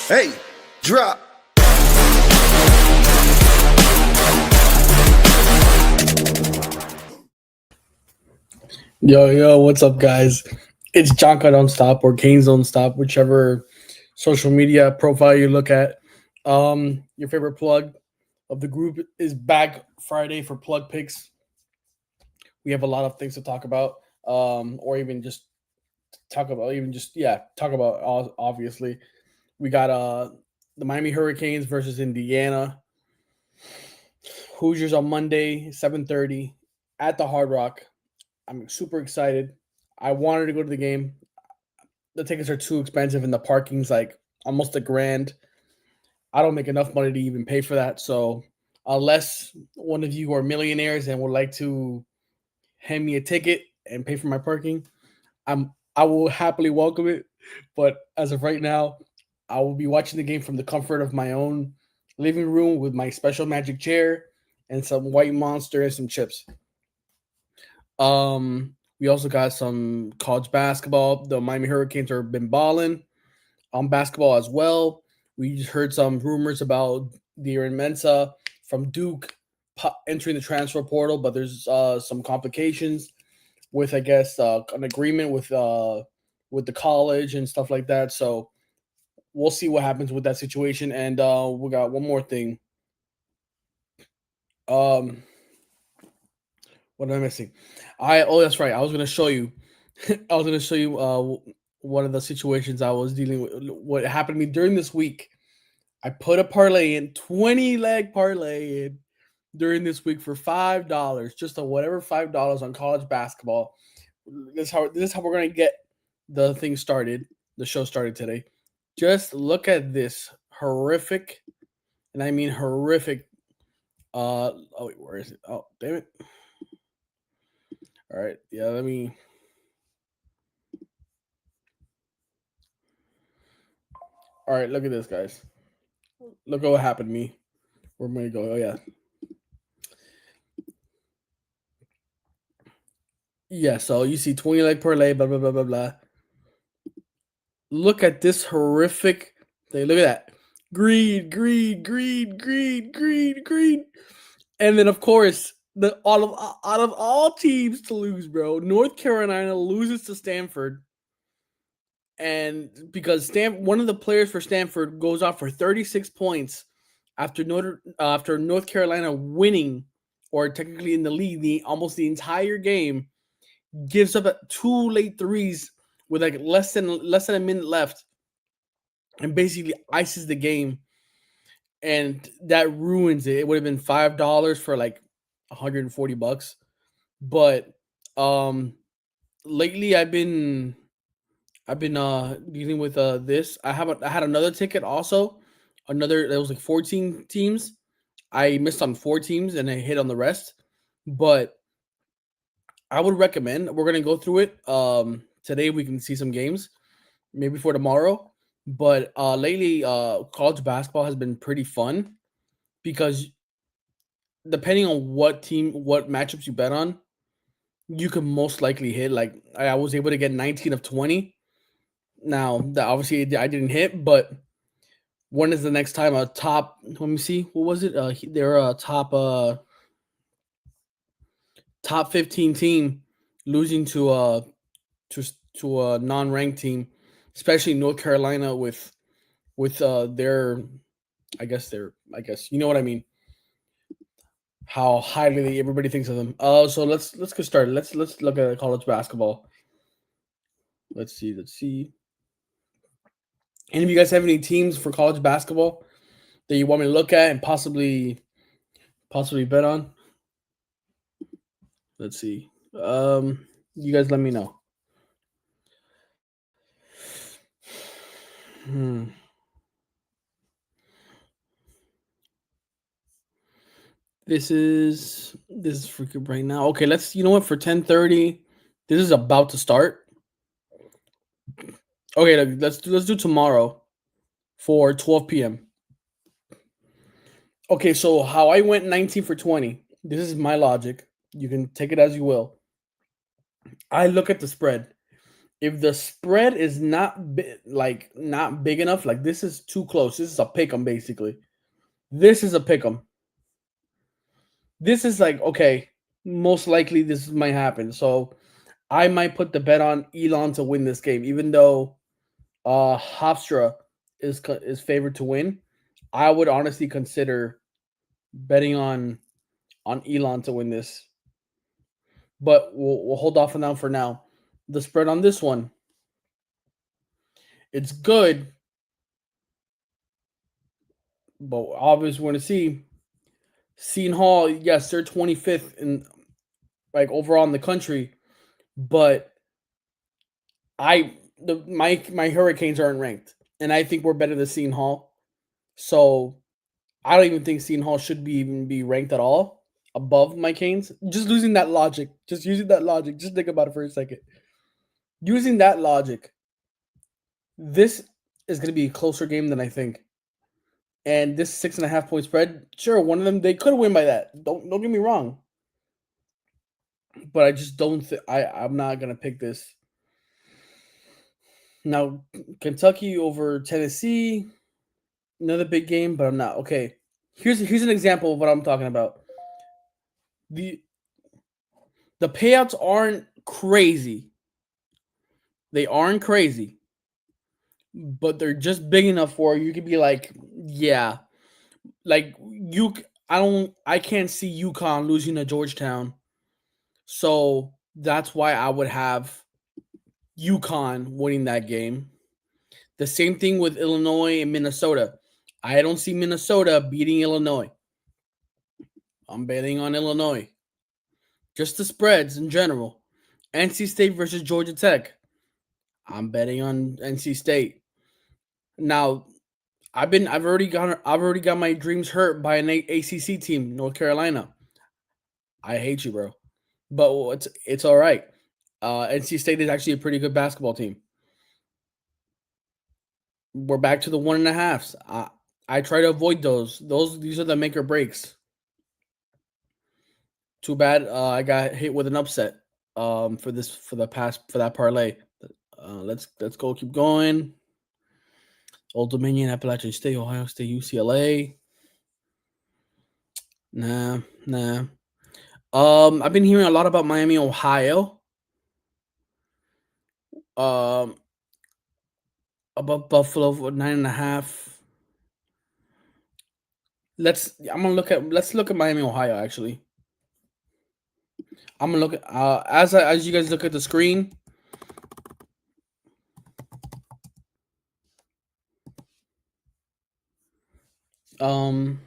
Hey, drop. Yo, what's up, guys? It's Jonka Don't Stop or Canes Don't Stop, whichever social media profile you look at. Your favorite plug of the group is back Friday for plug picks. We have a lot of things to talk about, or even just talk about. Obviously, we got the Miami Hurricanes versus Indiana. Hoosiers on Monday, 7:30 at the Hard Rock. I'm super excited. I wanted to go to the game. The tickets are too expensive and the parking's like almost $1,000. I don't make enough money to even pay for that. So unless one of you are millionaires and would like to hand me a ticket and pay for my parking, I will happily welcome it. But as of right now, I will be watching the game from the comfort of my own living room with my special magic chair and some white monster and some chips. We also got some college basketball. The Miami Hurricanes have been balling on basketball as well. We just heard some rumors about De'Aaron Mensa from Duke entering the transfer portal, but there's some complications with, I guess, an agreement with the college and stuff like that. So we'll see what happens with that situation. And we got one more thing. Um, what am I missing? That's right. I was gonna show you. I was gonna show you one of the situations I was dealing with. What happened to me during this week? I put a parlay in, 20 leg parlay in during this week for $5, just a whatever $5 on college basketball. This is how we're gonna get the thing started. The show started today. Just look at this horrific, and I mean horrific. Oh wait, where is it? Oh, damn it! All right, yeah. Let me. All right, look at this, guys. Look at what happened to me. Where am I gonna go? Oh yeah, yeah. So you see 20 leg parlay, blah blah blah blah blah. Look at this horrific thing. Look at that. Green. And then of course, the out of all teams to lose, bro, North Carolina loses to Stanford. And because one of the players for Stanford goes off for 36 points after North Carolina winning, or technically in the lead, almost the entire game, gives up 2 late threes with like less than a minute left, and basically ices the game, and that ruins it. It would have been $5 for like $140. But lately I've been dealing with this. I had another ticket also. There was like 14 teams. I missed on 4 teams and I hit on the rest. But I would recommend, we're gonna go through it. Today we can see some games, maybe for tomorrow. But lately, college basketball has been pretty fun because depending on what matchups you bet on, you can most likely hit. Like I was able to get 19 of 20. Now that obviously I didn't hit, but when is the next time a top? Let me see. What was it? They're a top 15 team losing to to a non-ranked team, especially North Carolina with their I guess you know what I mean. How highly everybody thinks of them. So let's get started. Let's look at college basketball. Let's see. Any of you guys have any teams for college basketball that you want me to look at and possibly bet on? Let's see. You guys let me know. Hmm. This is freaking right now. Okay, let's. You know what? For 10:30, this is about to start. Okay, let's do tomorrow for 12 p.m. Okay, so how I went 19 for 20. This is my logic. You can take it as you will. I look at the spread. If the spread is not big enough, like this is too close. This is a pick 'em basically. This is a pick 'em. This is like okay, most likely this might happen. So I might put the bet on Elon to win this game, even though Hofstra is favored to win. I would honestly consider betting on Elon to win this, but we'll hold off on that for now. The spread on this one, it's good, but obviously we're going to see. Seton Hall, yes, they're 25th in like overall in the country, but my Hurricanes aren't ranked, and I think we're better than Seton Hall. So I don't even think Seton Hall should be even be ranked at all above my Canes. Just losing that logic, just using that logic. Just think about it for a second. Using that logic, this is going to be a closer game than I think. And this 6.5 point spread, sure, one of them they could win by that. Don't get me wrong, but I just don't. I'm not gonna pick this now. Kentucky over Tennessee, another big game, but I'm not okay. Here's an example of what I'm talking about. the The payouts aren't crazy. They aren't crazy, but they're just big enough where you could be like, yeah, like I can't see UConn losing to Georgetown. So that's why I would have UConn winning that game. The same thing with Illinois and Minnesota. I don't see Minnesota beating Illinois. I'm betting on Illinois. Just the spreads in general. NC State versus Georgia Tech. I'm betting on NC State. Now, I've already got my dreams hurt by an ACC team, North Carolina. I hate you, bro. But it's all right. NC State is actually a pretty good basketball team. We're back to the 1.5s. I try to avoid those. These are the make or breaks. Too bad I got hit with an upset for that parlay. Let's go keep going. Old Dominion, Appalachian State, Ohio State, UCLA. Nah. I've been hearing a lot about Miami, Ohio. Um, about Buffalo for 9.5. Let's look at Miami, Ohio. Actually, I'm gonna look at as you guys look at the screen. Um,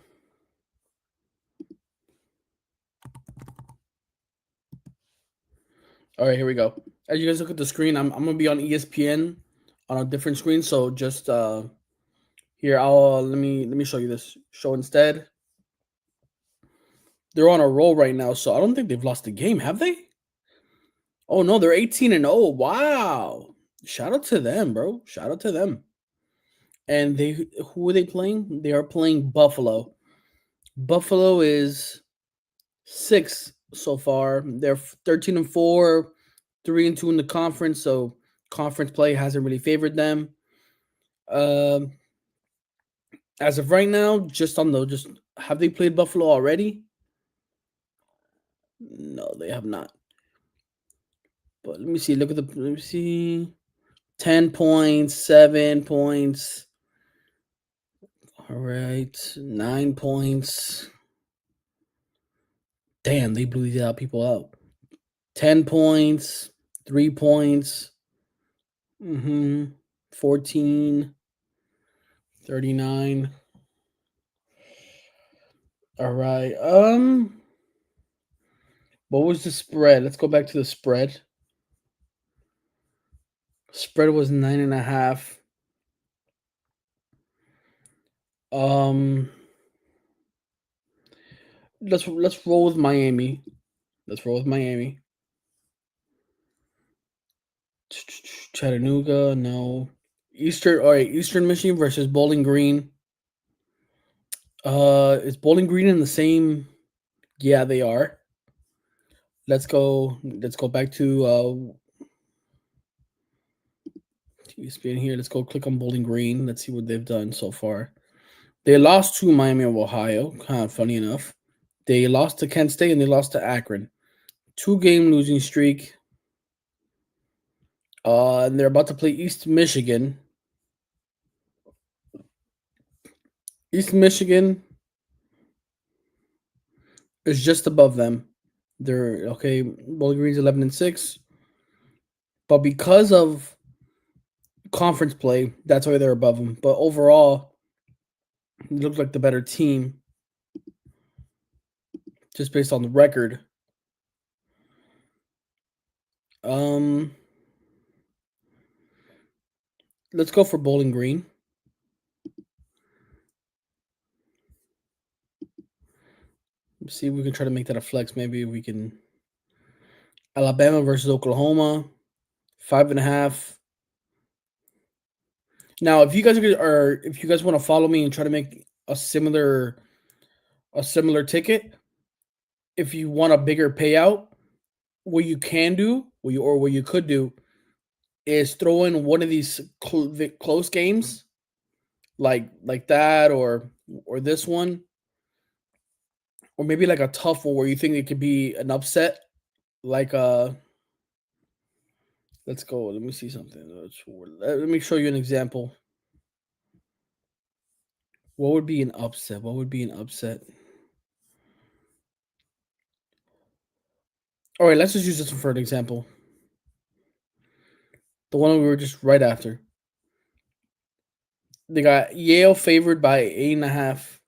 all right, here we go. As you guys look at the screen, I'm gonna be on ESPN on a different screen. So just here, I'll let me show you this show instead. They're on a roll right now, so I don't think they've lost a game, have they? Oh no, they're 18-0. Wow. Shout out to them, bro. Shout out to them. And who are they playing? They are playing Buffalo. Buffalo is 6 so far. They're 13-4, 3-2 in the conference, so conference play hasn't really favored them. Um as of right now, just have they played Buffalo already? No, they have not. But let me see. Let me see. 10 points, 7 points. All right, 9 points. Damn, they blew these people out. 10 points, 3 points. 14, 39. All right. What was the spread? Let's go back to the spread. Spread was 9.5. Um, let's roll with Miami. Let's roll with Miami. Chattanooga, no. All right, Eastern Michigan versus Bowling Green. Is Bowling Green in the same? Yeah, they are. Let's go back to ESPN here. Let's go click on Bowling Green. Let's see what they've done so far. They lost to Miami of Ohio. Kind of funny enough. They lost to Kent State and they lost to Akron. 2 game losing streak. And they're about to play East Michigan. East Michigan is just above them. They're okay. Bowling Green's 11-6, but because of conference play, that's why they're above them. But overall, it looks like the better team, just based on the record. Let's go for Bowling Green. Let's see if we can try to make that a flex. Maybe we can. Alabama versus Oklahoma, 5.5. Now, if you guys want to follow me and try to make a similar ticket, if you want a bigger payout, what you can do, what you could do, is throw in one of these close games, like that, or this one, or maybe like a tough one where you think it could be an upset, like let's go. Let me see something. Let me show you an example. What would be an upset? What would be an upset? All right, let's just use this one for an example. The one we were just right after. They got Yale favored by 8.5.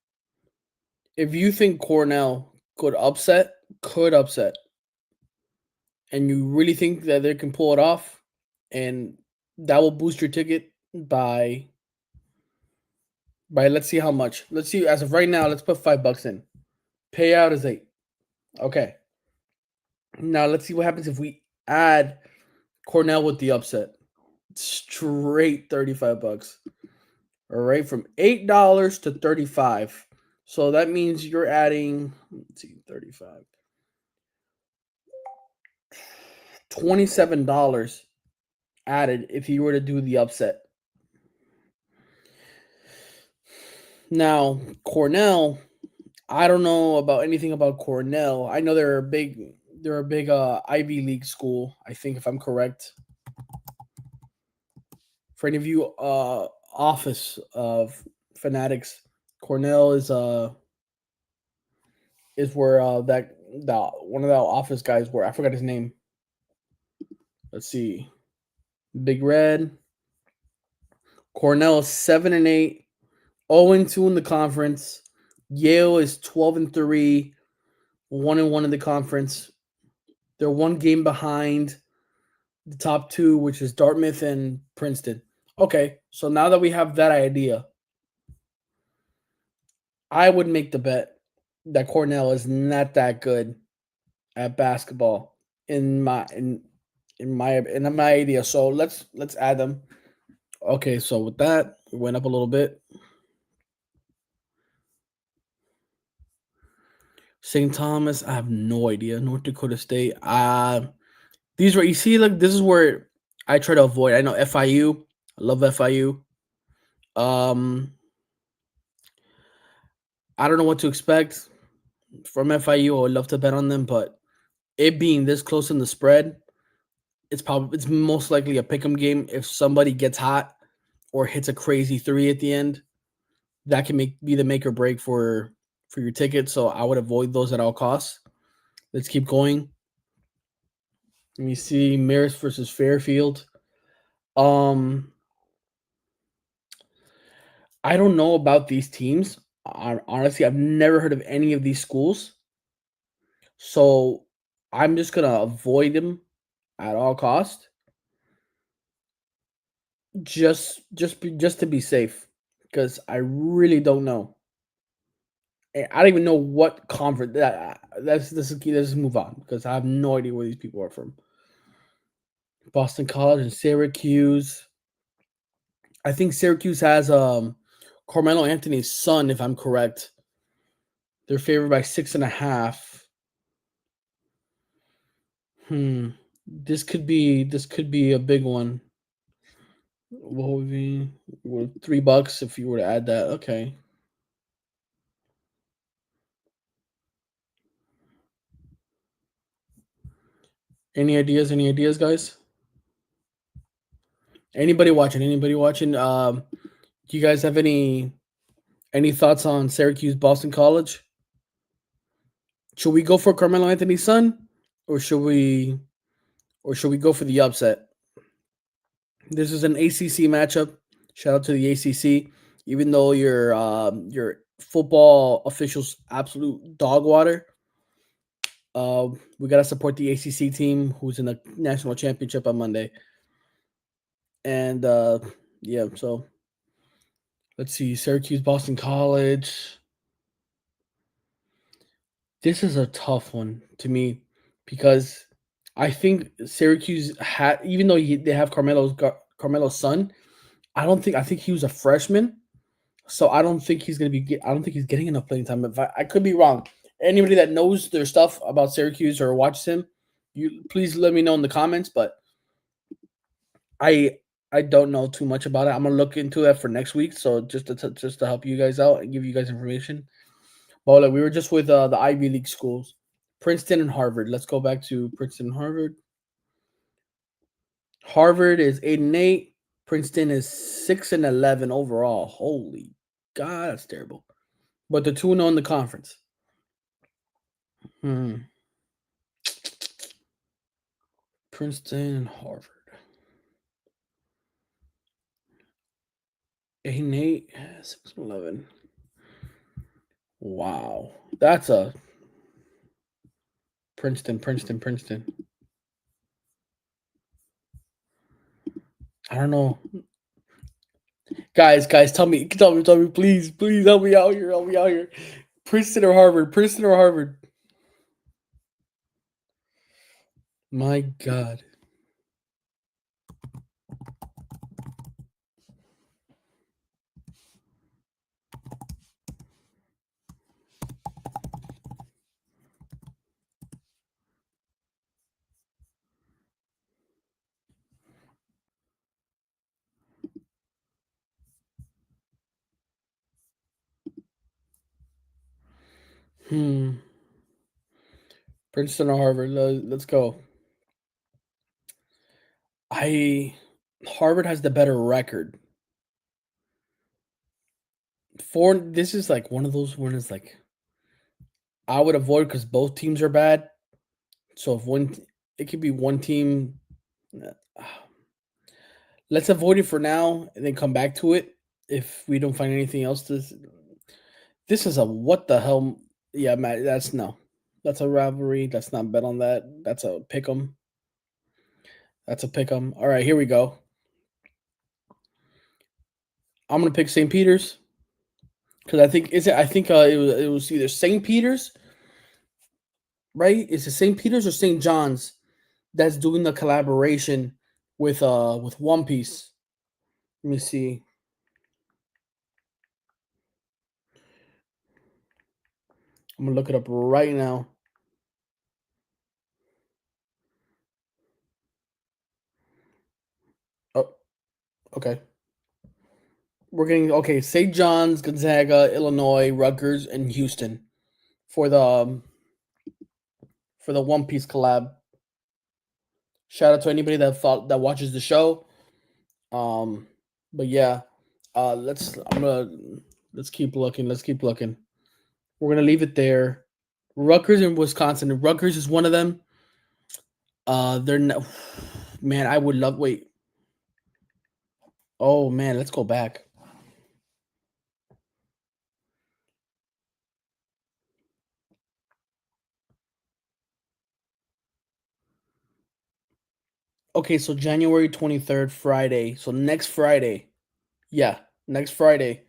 If you think Cornell could upset, and you really think that they can pull it off, and that will boost your ticket by let's see how much. Let's see, as of right now, let's put $5 in. Payout is 8. Okay. Now let's see what happens if we add Cornell with the upset. Straight $35. All right, from $8 to 35. So that means you're adding, let's see, 35. $27 added if you were to do the upset. Now, Cornell, I don't know about anything about Cornell. I know they're a big Ivy League school, I think, if I'm correct. For any of you office of fanatics, Cornell is where that one of the office guys were. I forgot his name. Let's see. Big Red. Cornell is 7-8, 0-2 in the conference. Yale is 12-3, 1-1 in the conference. They're 1 game behind the top 2, which is Dartmouth and Princeton. Okay, so now that we have that idea, I would make the bet that Cornell is not that good at basketball in my idea. So let's add them. Okay, so with that, we went up a little bit. St. Thomas, I have no idea. North Dakota State. These were, you see, like, this is where I try to avoid. I know FIU. I love FIU. I don't know what to expect from FIU. I would love to bet on them, but it being this close in the spread, it's most likely a pick'em game. If somebody gets hot or hits a crazy 3 at the end, that can be the make or break for your ticket. So I would avoid those at all costs. Let's keep going. Let me see, Marist versus Fairfield. I don't know about these teams. Honestly, I've never heard of any of these schools. So I'm just gonna avoid them at all cost. Just to be safe, because I really don't know. I don't even know what conference. Let's move on, because I have no idea where these people are from. Boston College and Syracuse. I think Syracuse has Carmelo Anthony's son, if I'm correct. They're favored by 6.5. This could be a big one. What would be $3 if you were to add that? Okay. Any ideas? Any ideas, guys? Anybody watching? Anybody watching? Do you guys have any thoughts on Syracuse Boston College? Should we go for Carmelo Anthony's son, or should we go for the upset? This is an ACC matchup. Shout out to the ACC. Even though your football officials absolute dog water, we gotta support the ACC team who's in the national championship on Monday. And yeah, so let's see, Syracuse Boston College. This is a tough one to me because I think Syracuse had, even though they have Carmelo's son. I think he was a freshman, so I don't think he's gonna be. I don't think he's getting enough playing time. If I could be wrong. Anybody that knows their stuff about Syracuse or watches him, you please let me know in the comments. But I I don't know too much about it. I'm gonna look into that for next week. So just to help you guys out and give you guys information. Well, like we were just with the Ivy League schools, Princeton and Harvard. Let's go back to Princeton and Harvard. Harvard is 8-8. Princeton is 6-11 overall. Holy God, that's terrible. But the 2-0 in the conference. Hmm. Princeton and Harvard. 8-8, 6-11. Wow. That's a Princeton. I don't know. Guys, tell me, please help me out here. Help me out here. Princeton or Harvard? Princeton or Harvard? My God. Hmm. Princeton or Harvard? Let's go. I Harvard has the better record. This is like one of those when it's like I would avoid because both teams are bad. So if it could be one team. uh, Let's avoid it for now and then come back to it if we don't find anything else. This is a what the hell? Yeah, Matt, that's no. That's a rivalry. That's not bet on that. That's a pick 'em. That's a pick 'em. All right, here we go. I'm gonna pick St. Peter's because I think it was either St. Peter's, right? Is it St. Peter's or St. John's that's doing the collaboration with One Piece? Let me see. I'm gonna look it up right now. Oh, okay. We're getting okay. St. John's, Gonzaga, Illinois, Rutgers, and Houston for the One Piece collab. Shout out to anybody that watches the show. But yeah, let's keep looking. Let's keep looking. We're gonna leave it there. Rutgers and Wisconsin. Rutgers is one of them. They're not, man. I would love. Wait. Oh man, let's go back. Okay, so January 23rd, Friday. So next Friday. Yeah, next Friday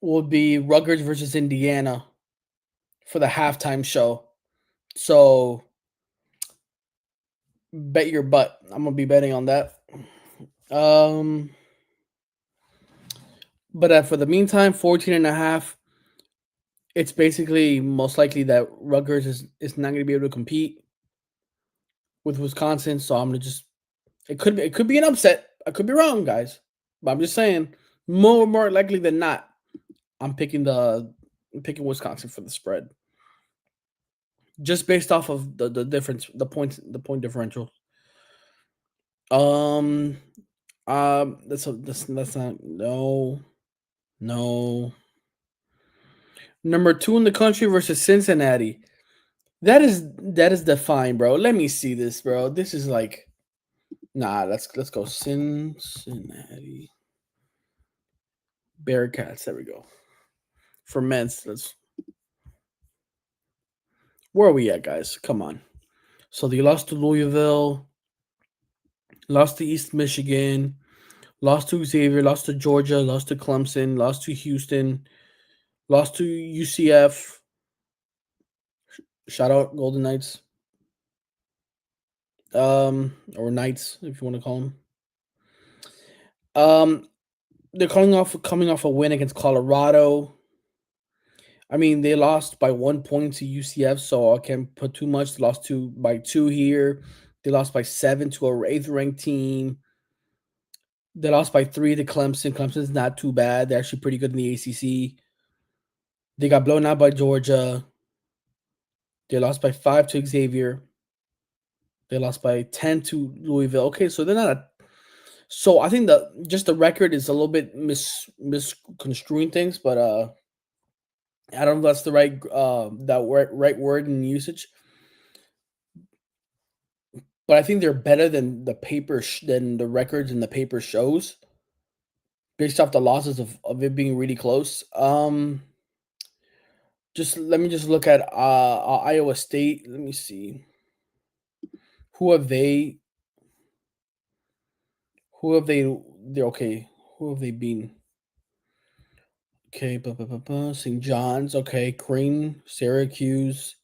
will be Rutgers versus Indiana for the halftime show. So bet your butt. I'm gonna be betting on that. Um, but for the meantime, 14 and a half. It's basically most likely that Rutgers is not gonna be able to compete with Wisconsin. So I'm gonna just it could be an upset. I could be wrong, guys, but I'm just saying more likely than not, I'm picking Wisconsin for the spread, just based off of the difference, the point differential. Um, that's not no. Number two in the country versus Cincinnati. That is defined, bro. Let me see this, bro. This is like nah. Let's go Cincinnati Bearcats. There we go. For men's, let's. Where are we at, guys? Come on. So they lost to Louisville, lost to East Michigan, lost to Xavier, lost to Georgia, lost to Clemson, lost to Houston, lost to UCF. Shout out Golden Knights, or Knights if you want to call them. Um, they're coming off a win against Colorado. I mean, they lost by 1 point to UCF, so I can't put too much. They lost by two here. They lost by 7 to a eighth ranked team. They lost by 3 to Clemson. Clemson's not too bad. They're actually pretty good in the ACC. They got blown out by Georgia. They lost by 5 to Xavier. They lost by 10 to Louisville. Okay, so they're not a. So I think just the record is a little bit misconstruing things, but I don't know if that's the right word in usage. But I think they're better than than the records and the paper shows, based off the losses of it being really close. Just let me just look at Iowa State. Let me see. Who have they? Who have they? They're okay. Who have they been? Okay, St. John's. Okay, Crane, Syracuse.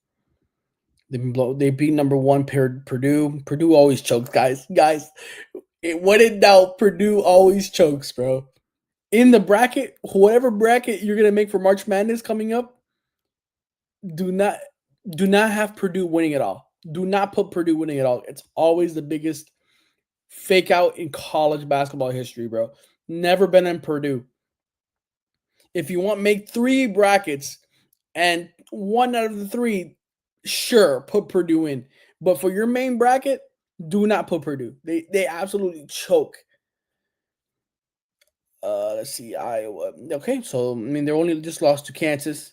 They beat number one Purdue. Purdue always chokes, guys. Guys, when in doubt, Purdue always chokes, bro. In the bracket, whatever bracket you're gonna make for March Madness coming up, do not do not have Purdue winning it all. Do not put Purdue winning it all. It's always the biggest fake out in college basketball history, bro. Never been in Purdue. If you want, make 3 brackets and one out of the 3, sure, put Purdue in. But for your main bracket, do not put Purdue. They absolutely choke. Let's see, Iowa. Okay, so I mean, they're only just lost to Kansas.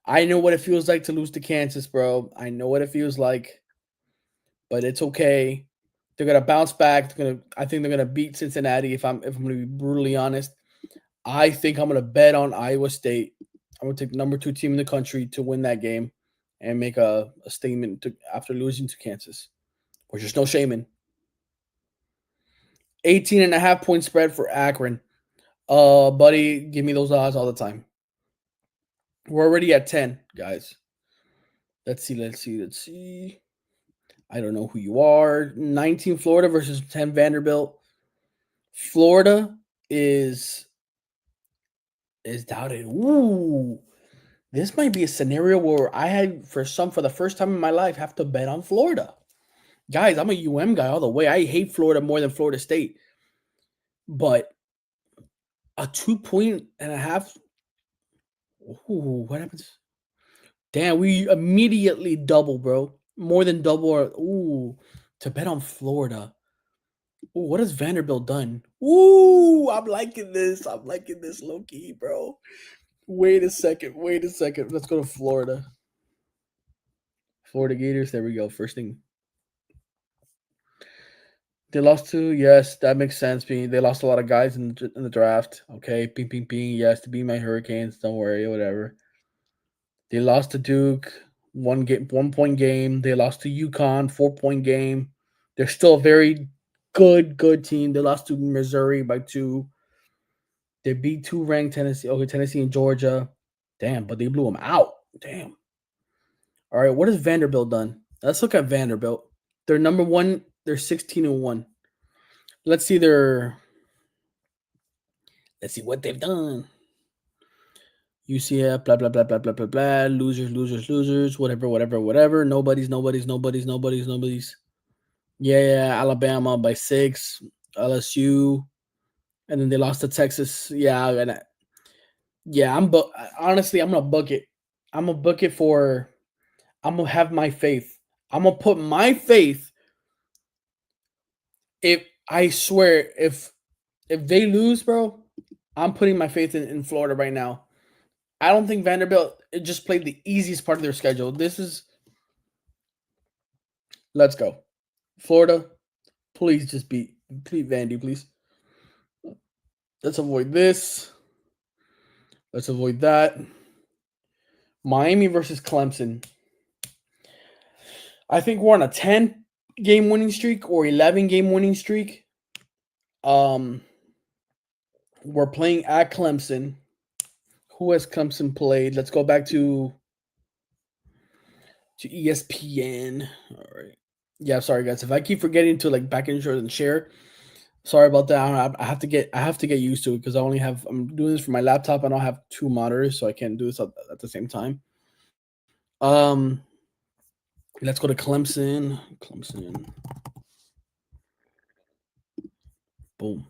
I know what it feels like to lose to Kansas, bro. I know what it feels like, but it's okay. They're gonna bounce back. I think they're gonna beat Cincinnati. If I'm gonna be brutally honest, I think I'm gonna bet on Iowa State. I'm gonna take the number 2 team in the country to win that game and make a statement after losing to Kansas, which is no shame in. 18.5 point spread for Akron. Buddy, give me those odds all the time. We're already at 10, guys. Let's see. I don't know who you are. 19 Florida versus 10 Vanderbilt. Florida is doubted. Ooh. This might be a scenario where I had for the first time in my life have to bet on Florida. Guys, I'm a guy all the way. I hate Florida more than Florida State. But a 2.5. Ooh, what happens? Damn, we immediately double, bro. More than double to bet on Florida. Ooh, what has Vanderbilt done? Ooh, I'm liking this. I'm liking this low key, bro. Wait a second. Let's go to Florida. Florida Gators. There we go. First thing. They lost to, yes, that makes sense. They lost a lot of guys in the draft. Okay, ping. Yes, to be my Hurricanes. Don't worry, whatever. They lost to Duke, 1 point game. They lost to UConn, 4 point game. They're still a very good team. They lost to Missouri by 2. They beat 2 ranked Tennessee. Okay, Tennessee and Georgia. Damn, but they blew them out. Damn. All right, what has Vanderbilt done? Let's look at Vanderbilt. They're number 1. They're 16-1. Let's see what they've done. UCF, blah, blah, blah, blah, blah, blah, blah. Losers. Whatever. Nobody's. Yeah, Alabama by 6. LSU, and then they lost to Texas. Yeah, yeah. Honestly, I'm gonna book it. I'm gonna book it for. I'm gonna have my faith. I'm gonna put my faith. If I swear, if they lose, bro, I'm putting my faith in Florida right now. I don't think Vanderbilt it just played the easiest part of their schedule. This is let's go. Florida, please just beat Vandy, please. Let's avoid this. Let's avoid that. Miami versus Clemson. I think we're on a 10 game winning streak or 11 game winning streak. Um, we're playing at Clemson. Who has Clemson played? Let's go back to ESPN. All right. Yeah, sorry guys. If I keep forgetting to like back in and share, sorry about that. I have to get used to it because I'm doing this for my laptop. I don't have two monitors, so I can't do this at the same time. Um, let's go to Clemson. Clemson. Boom.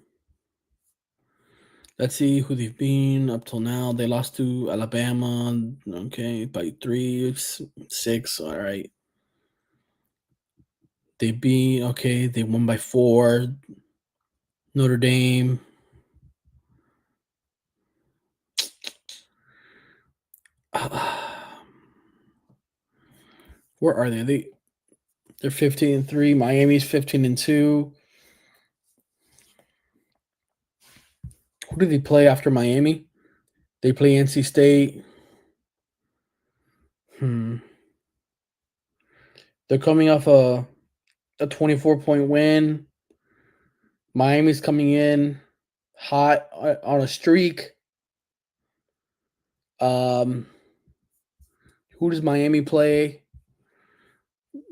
Let's see who they've been up till now. They lost to Alabama. Okay, by 3-6. All right. They beat. Okay, they won by 4. Notre Dame. Where are they? They're 15-3. Miami's 15-2. Who do they play after Miami? They play NC State. They're coming off a 24-point win. Miami's coming in hot on a streak. Um, who does Miami play?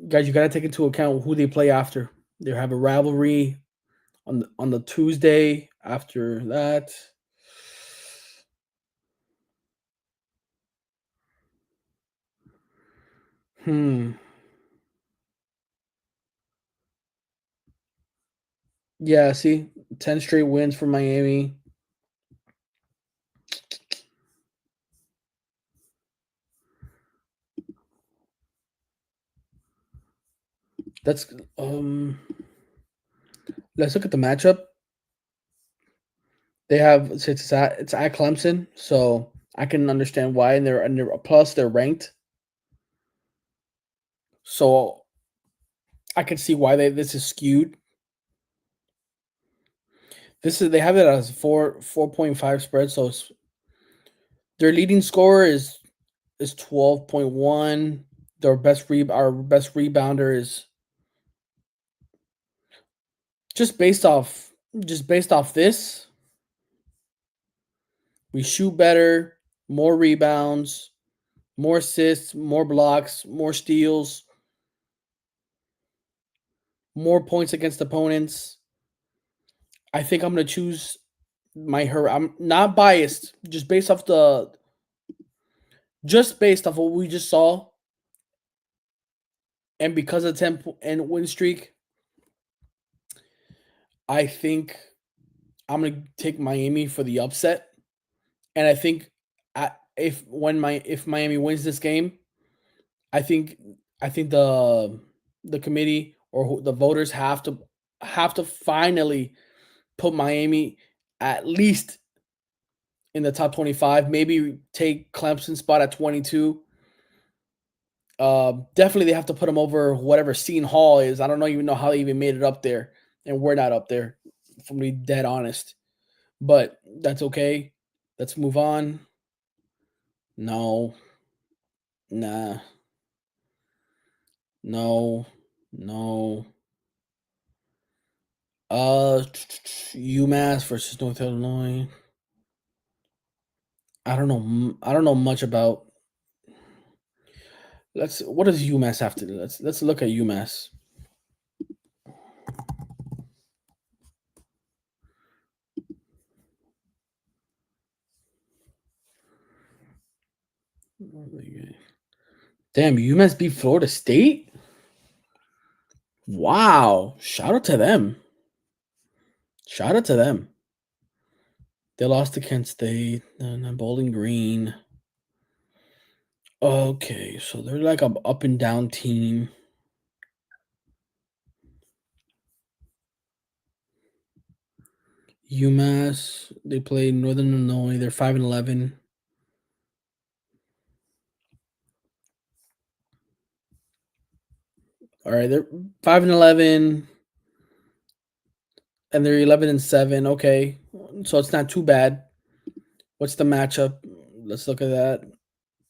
Guys, you got to take into account who they play after. They have a rivalry on the Tuesday after that. Yeah, see, 10 straight wins for Miami. That's let's look at the matchup. They have it's at Clemson, so I can understand why, and they're plus they're ranked, so I can see why this is skewed. This is they have it as 4.5 spread, so their leading scorer is 12.1. Our best rebounder is just based off this. We shoot better, more rebounds, more assists, more blocks, more steals, more points against opponents. I think I'm gonna choose I'm not biased, just based off what we just saw, and because of 10 and win streak, I think I'm gonna take Miami for the upset. And I think if Miami wins this game, I think I think the committee or the voters have to finally put Miami at least in the top 25. Maybe take Clemson's spot at 22. Definitely they have to put them over whatever Seton Hall is. I don't even know how they even made it up there, and we're not up there. If I'm being dead honest, but that's okay. Let's move on. No, nah, no, no. UMass versus North Illinois. I don't know. I don't know much about. What does UMass have to do? Let's look at UMass. Damn, UMass beat Florida State. Wow, shout out to them. Shout out to them. They lost to Kent State and then Bowling Green. Okay, so they're like a up and down team. UMass, they play Northern Illinois. They're 5-11. All right, they're 5-11, and they're 11-7. Okay, so it's not too bad. What's the matchup? Let's look at that.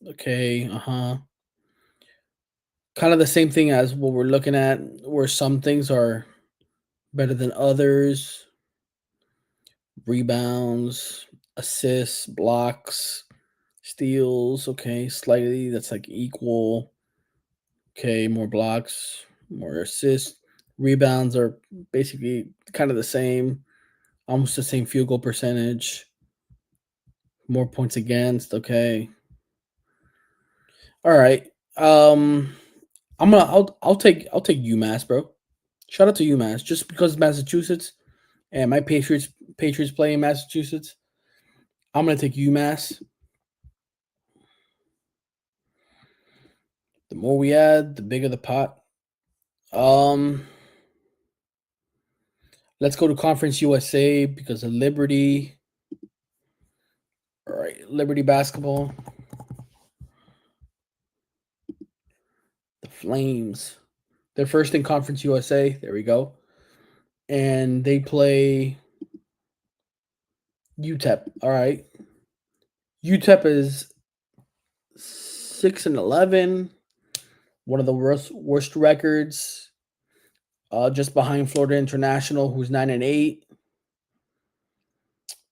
Okay, kind of the same thing as what we're looking at, where some things are better than others. Rebounds, assists, blocks, steals. Okay, slightly that's like equal. Okay, more blocks, more assists. Rebounds are basically kind of the same, almost the same field goal percentage. More points against. Okay. All right. Um, I'll take UMass, bro. Shout out to UMass just because it's Massachusetts and my Patriots play in Massachusetts. I'm gonna take UMass. The more we add, the bigger the pot. Um, let's go to Conference USA because of Liberty. All right, Liberty basketball. The Flames. They're first in Conference USA. There we go. And they play UTEP. All right. UTEP is 6-11. One of the worst records. Just behind Florida International, who's 9-8.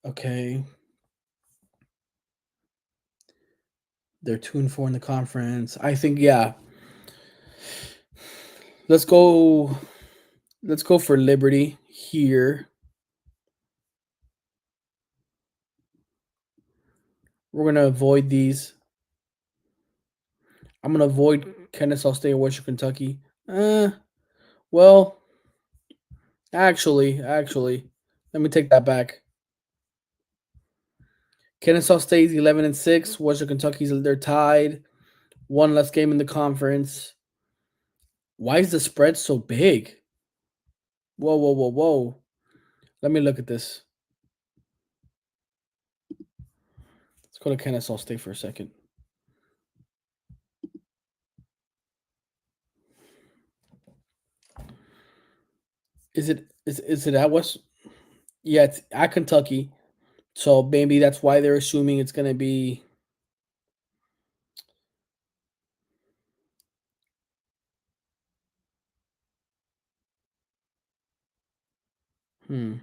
Okay. They're 2-4 in the conference. I think, yeah. Let's go. Let's go for Liberty here. We're gonna avoid these. I'm gonna avoid Kennesaw State and Western Kentucky. Well, actually, let me take that back. Kennesaw State's 11-6. Western Kentucky's they're tied. One less game in the conference. Why is the spread so big? Whoa, whoa, whoa, whoa. Let me look at this. Let's go to Kennesaw State for a second. Is it at West? Yeah, it's at Kentucky. So maybe that's why they're assuming it's gonna be. Hmm.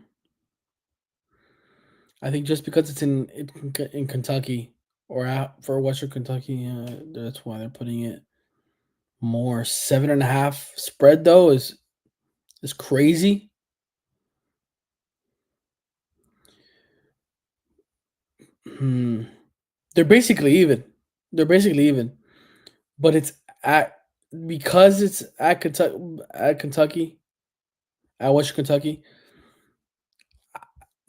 I think just because it's in Kentucky or out for Western Kentucky, that's why they're putting it more. 7.5 spread though is crazy. Hmm. They're basically even. They're basically even, but it's at because it's at Kentucky, at Western Kentucky.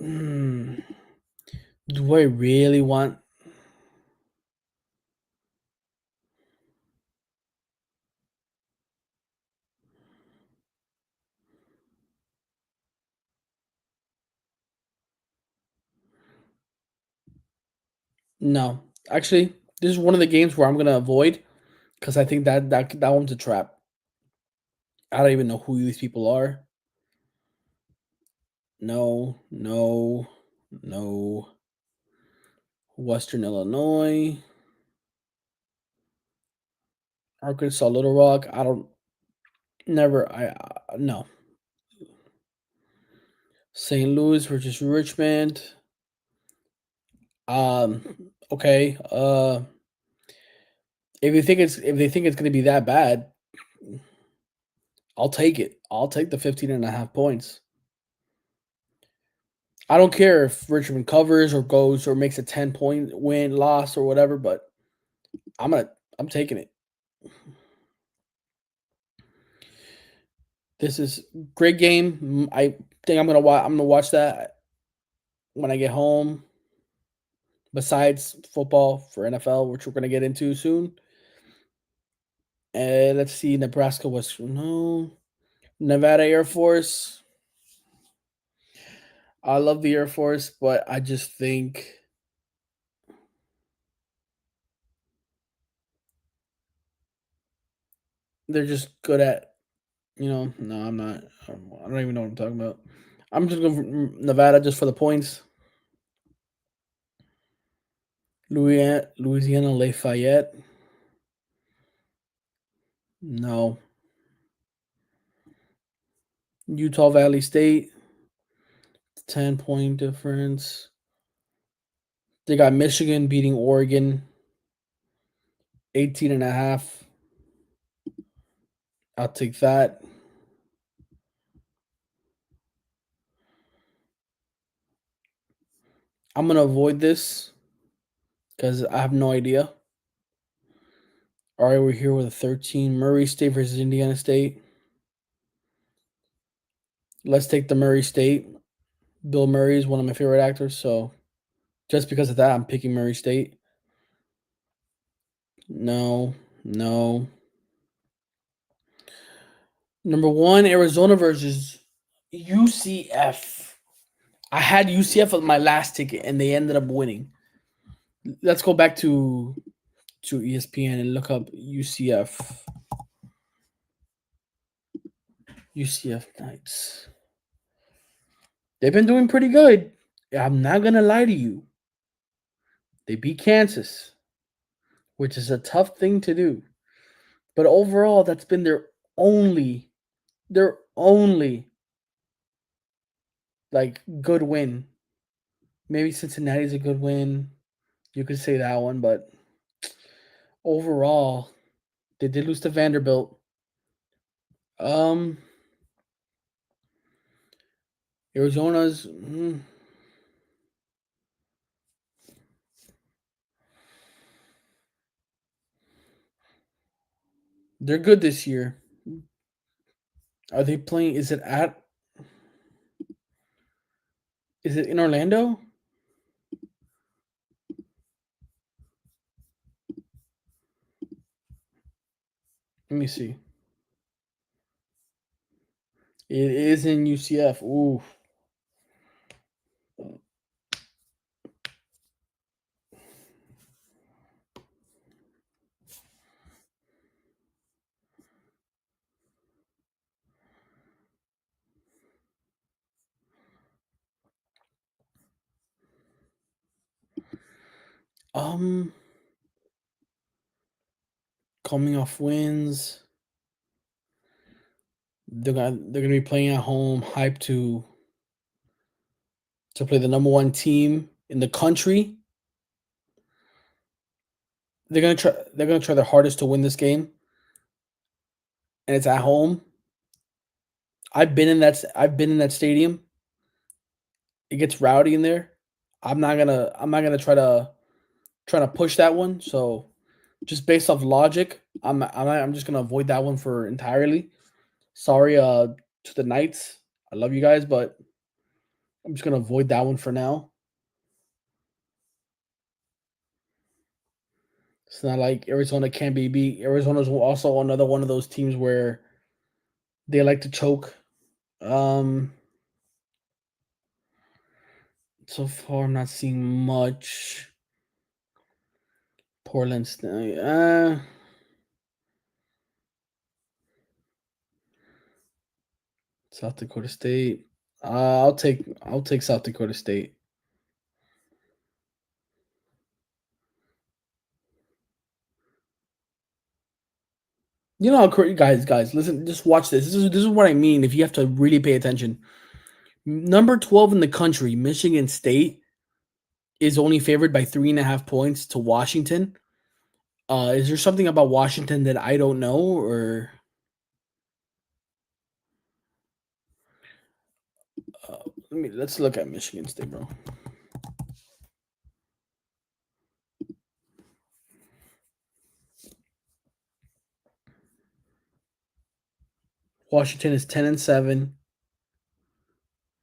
Hmm, do I really want? No, actually, this is one of the games where I'm gonna avoid because I think that one's a trap. I don't even know who these people are. No, no, no. Western Illinois, Arkansas, Little Rock. I don't. Never. No. St. Louis versus Richmond. Okay. If they think it's gonna be that bad, I'll take it. I'll take the 15.5 points. I don't care if Richmond covers or goes or makes a 10-point win, loss, or whatever, but I'm taking it. This is great game. I think I'm gonna watch that when I get home. Besides football for NFL, which we're gonna get into soon. And let's see, Nebraska was no Nevada Air Force. I love the Air Force, but I just think they're just good at No, I'm not. I don't even know what I'm talking about. I'm just going for Nevada just for the points. Louisiana Lafayette. No. Utah Valley State. 10-point difference. They got Michigan beating Oregon 18 and a half. I'll take that. I'm going to avoid this because I have no idea. All right, we're here with a 13. Murray State versus Indiana State. Let's take the Murray State. Bill Murray is one of my favorite actors, so just because of that, I'm picking Murray State. No, no. Number one, Arizona versus UCF. I had UCF on my last ticket, and they ended up winning. Let's go back to ESPN and look up UCF. UCF Knights. They've been doing pretty good. I'm not gonna lie to you. They beat Kansas, which is a tough thing to do. But overall, that's been their only like good win. Maybe Cincinnati's a good win. You could say that one, but overall, they did lose to Vanderbilt. Um, Arizona's they're good this year. Are they playing? Is it in Orlando? Let me see. It is in UCF. Ooh. Um, Coming off wins. They're gonna be playing at home, hyped to play the number one team in the country. They're gonna try their hardest to win this game, and it's at home. I've been in that stadium. It gets rowdy in there. I'm not gonna try to push that one. So just based off logic, I'm just gonna avoid that one for entirely. Sorry, to the Knights. I love you guys, but I'm just gonna avoid that one for now. It's not like Arizona can't be beat. Arizona's also another one of those teams where they like to choke. Um, so far, I'm not seeing much. Portland, South Dakota State. I'll take South Dakota State. Guys, listen, just watch this. This is what I mean. If you have to really pay attention, number 12 in the country, Michigan State, is only favored by 3.5 points to Washington. Is there something about Washington that I don't know, or uh, let's look at Michigan State, bro. Washington is 10-7,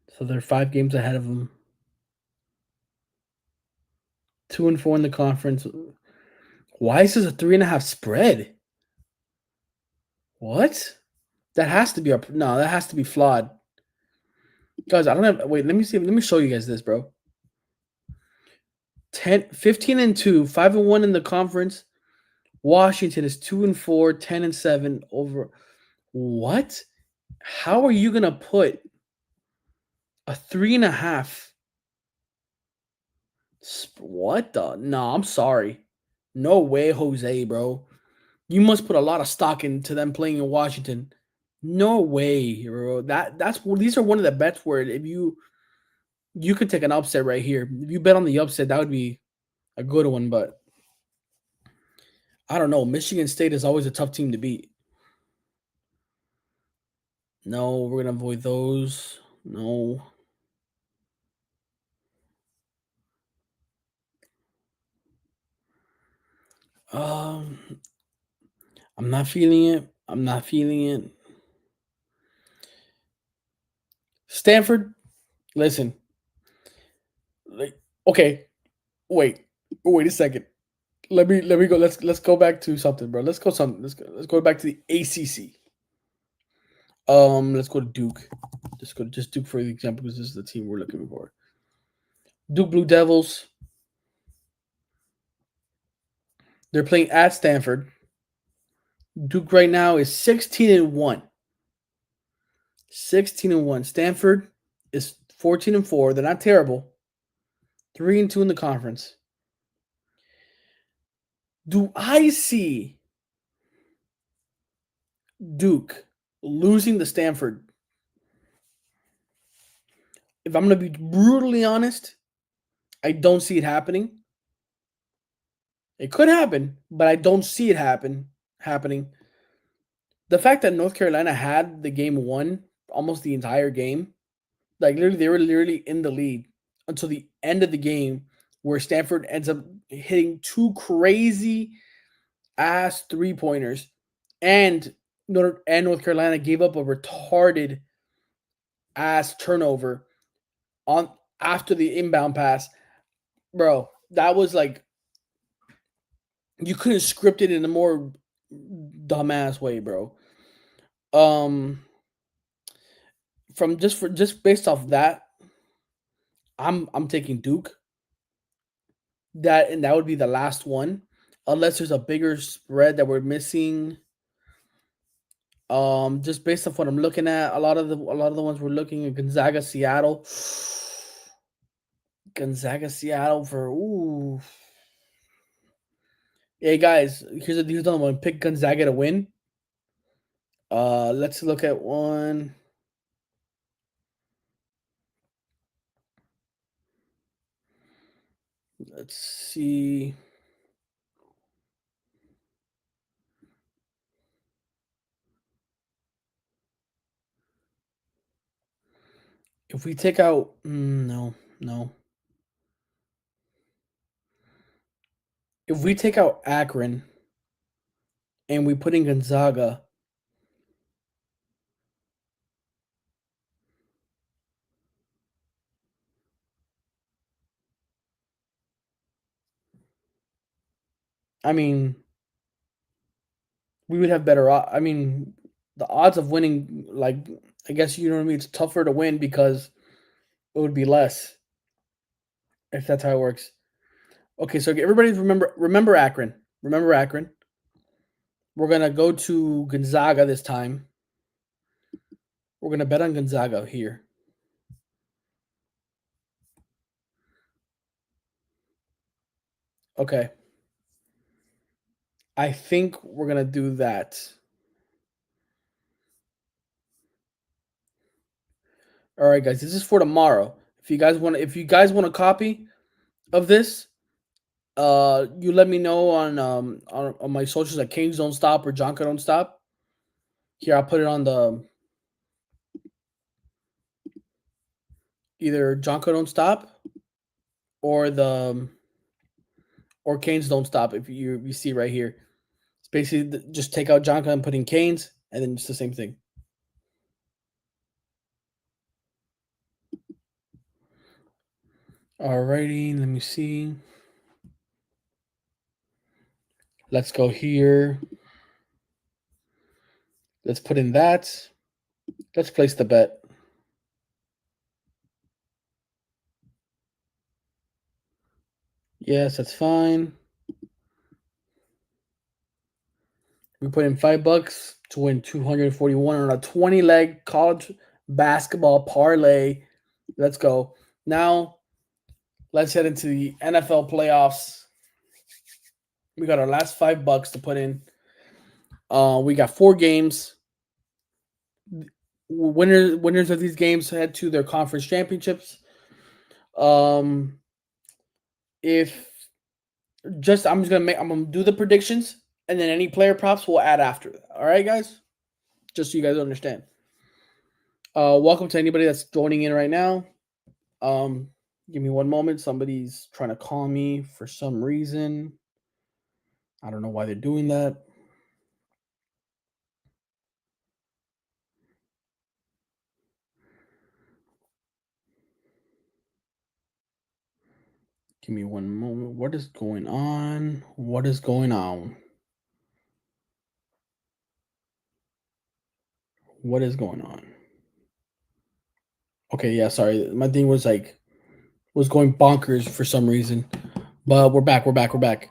so they're 5 games ahead of them. 2-4 in the conference. Why is this a 3.5 spread? What? That has to be a no. That has to be flawed, guys. I don't have. Wait, let me see. Let me show you guys this, bro. 15-2, 5-1 in the conference. Washington is 2-4, 10-7 over. What? How are you gonna put a 3.5? What the? No, I'm sorry. No way, Jose, bro. You must put a lot of stock into them playing in Washington. No way, bro. That's these are one of the bets where if you could take an upset right here. If you bet on the upset, that would be a good one. But I don't know. Michigan State is always a tough team to beat. No, we're gonna avoid those. No. Um, I'm not feeling it. I'm not feeling it. Stanford, listen. Like, okay, wait a second. Let me go. Let's go back to something, bro. Let's go back to the ACC. Let's go to Duke. Just Duke for the example because this is the team we're looking for. Duke Blue Devils. They're playing at Stanford. Duke right now is 16-1. 16-1. Stanford is 14-4. They're not terrible. 3-2 in the conference. Do I see Duke losing to Stanford? If I'm going to be brutally honest, I don't see it happening. It could happen, but I don't see it happening. The fact that North Carolina had the game won almost the entire game, like literally they were literally in the lead until the end of the game, where Stanford ends up hitting 2 crazy ass 3-pointers, and North Carolina gave up a retarded ass turnover on after the inbound pass. Bro, that was like you couldn't script it in a more dumbass way, bro. Um just based off that, I'm taking Duke. That would be the last one. Unless there's a bigger spread that we're missing. Just based off what I'm looking at, a lot of the ones we're looking at Gonzaga, Seattle. Gonzaga, Seattle for ooh. Hey guys, here's another one. Pick Gonzaga to win. Let's look at one. Let's see. If we take out no. If we take out Akron and we put in Gonzaga, I mean, we would have better. I mean, the odds of winning, like, I guess you know what I mean. It's tougher to win because it would be less if that's how it works. Okay, so everybody remember Akron. Remember Akron. We're gonna go to Gonzaga this time. We're gonna bet on Gonzaga here. Okay. I think we're gonna do that. All right, guys. This is for tomorrow. If you guys want a copy of this, you let me know on my socials at Kings Don't Stop or Jonka Don't Stop. Here, I'll put it on the either Jonka Don't Stop or the or Canes Don't Stop. If you see right here, it's basically just take out Jonka and put in Canes, and then it's the same thing. Alrighty, let me see. Let's go here. Let's put in that. Let's place the bet. Yes, that's fine. We put in $5 to win 241 on a 20 leg college basketball parlay. Let's go. Now, let's head into the NFL playoffs. We got our last $5 to put in. We got 4 games. Winners of these games head to their conference championships. Um, if I'm gonna do the predictions, and then any player props we'll add after that. All right, guys. Just so you guys understand. Welcome to anybody that's joining in right now. Um, Give me one moment. Somebody's trying to call me for some reason. I don't know why they're doing that. Give me one moment. What is going on? What is going on? What is going on? Okay, yeah, sorry. My thing was going bonkers for some reason. But we're back. We're back. We're back.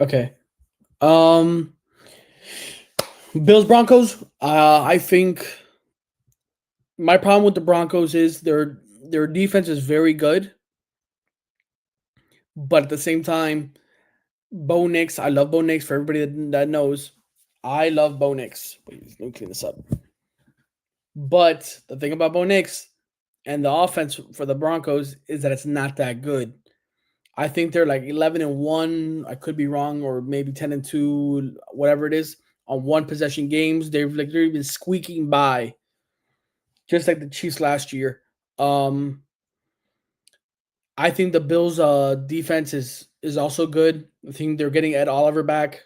Okay. Um Bills Broncos. I think my problem with the Broncos is their defense is very good, but at the same time, Bo Nix. I love Bo Nix. For everybody that knows, I love Bo Nix. Please let me clean this up. But the thing about Bo Nix and the offense for the Broncos is that it's not that good. I think they're like 11-1. I could be wrong, or maybe 10-2, whatever it is, on one possession games. They're even squeaking by, just like the Chiefs last year. Um, I think the Bills' defense is also good. I think they're getting Ed Oliver back.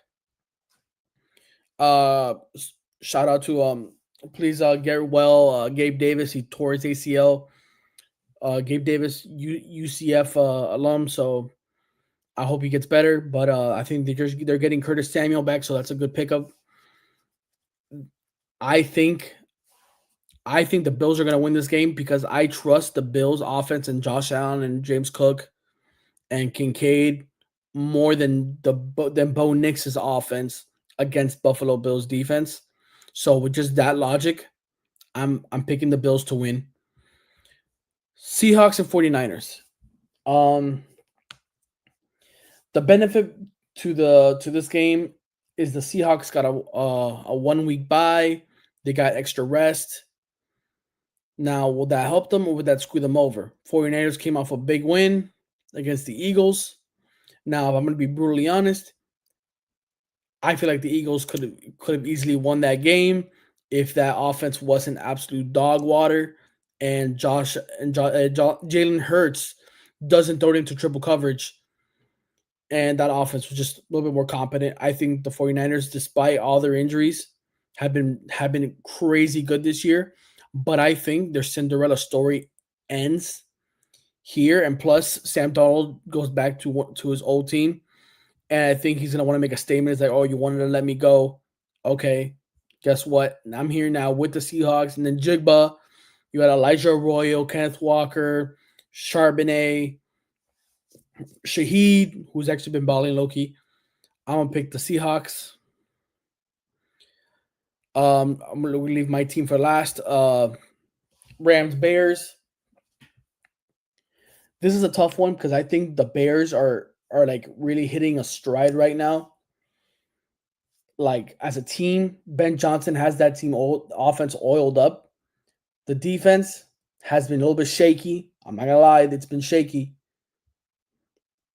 Shout out to please get well, Gabe Davis. He tore his ACL. Gabe Davis, UCF alum, so I hope he gets better. But I think they're getting Curtis Samuel back, so that's a good pickup. I think I think the Bills are going to win this game because I trust the Bills offense and Josh Allen and James Cook and Kincaid more than Bo Nix's offense against Buffalo Bills defense. So with just that logic, I'm picking the Bills to win. Seahawks and 49ers. Um the benefit to this game is the Seahawks got a 1 week bye. They got extra rest. Now, will that help them or would that screw them over? 49ers came off a big win against the Eagles. Now, if I'm going to be brutally honest, I feel like the Eagles could have easily won that game if that offense wasn't absolute dog water and Jalen Hurts doesn't throw it into triple coverage and that offense was just a little bit more competent. I think the 49ers, despite all their injuries, have been crazy good this year. But I think their Cinderella story ends here. And plus, Sam Donald goes back to his old team. And I think he's gonna want to make a statement. It's like, oh, you wanted to let me go. Okay. Guess what? I'm here now with the Seahawks. And then Jigba, you got Elijah Arroyo, Kenneth Walker, Charbonnet, Shaheed, who's actually been balling low key. I'm gonna pick the Seahawks. I'm gonna leave my team for last. Rams Bears. This is a tough one because I think the Bears are like really hitting a stride right now. Like as a team, Ben Johnson has that offense oiled up. The defense has been a little bit shaky. I'm not gonna lie, it's been shaky.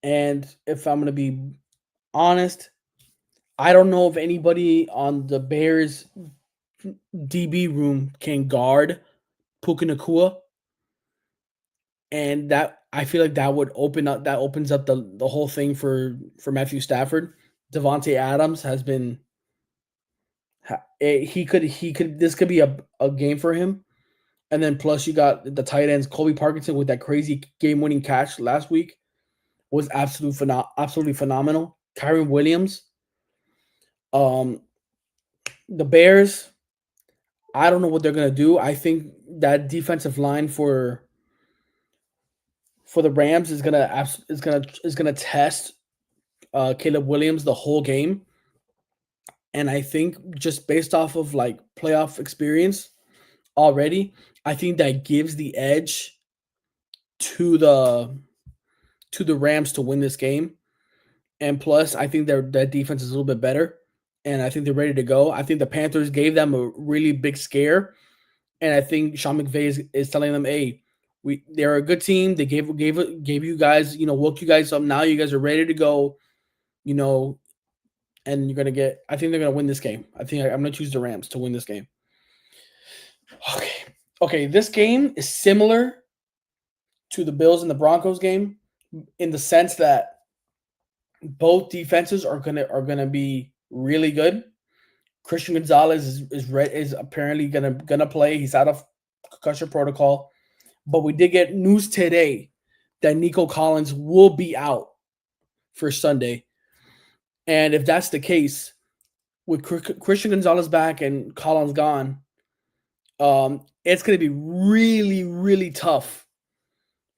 And if I'm gonna be honest, I don't know if anybody on the Bears DB room can guard Puka Nakua, and that I feel like that opens up the whole thing for Matthew Stafford. Devontae Adams has been he could this could be a game for him, And then plus you got the tight ends, Colby Parkinson with that crazy game-winning catch last week was absolutely phenomenal. Kyron Williams, um, the Bears. I don't know what they're gonna do. I think that defensive line for the Rams is gonna test Caleb Williams the whole game, and I think just based off of like playoff experience already, I think that gives the edge to the Rams to win this game. And plus, I think their defense is a little bit better, and I think they're ready to go. I think the Panthers gave them a really big scare, and I think Sean McVay is telling them, "Hey, they're a good team. They gave you guys, woke you guys up. Now you guys are ready to go. You know, and you're gonna get. I think they're gonna win this game. I'm gonna choose the Rams to win this game. Okay, okay. This game is similar to the Bills and the Broncos game in the sense that both defenses are gonna be really good. Christian Gonzalez is apparently gonna play. He's out of concussion protocol, but we did get news today that Nico Collins will be out for Sunday. And if that's the case, with Christian Gonzalez back and Collins gone, it's going to be really, really tough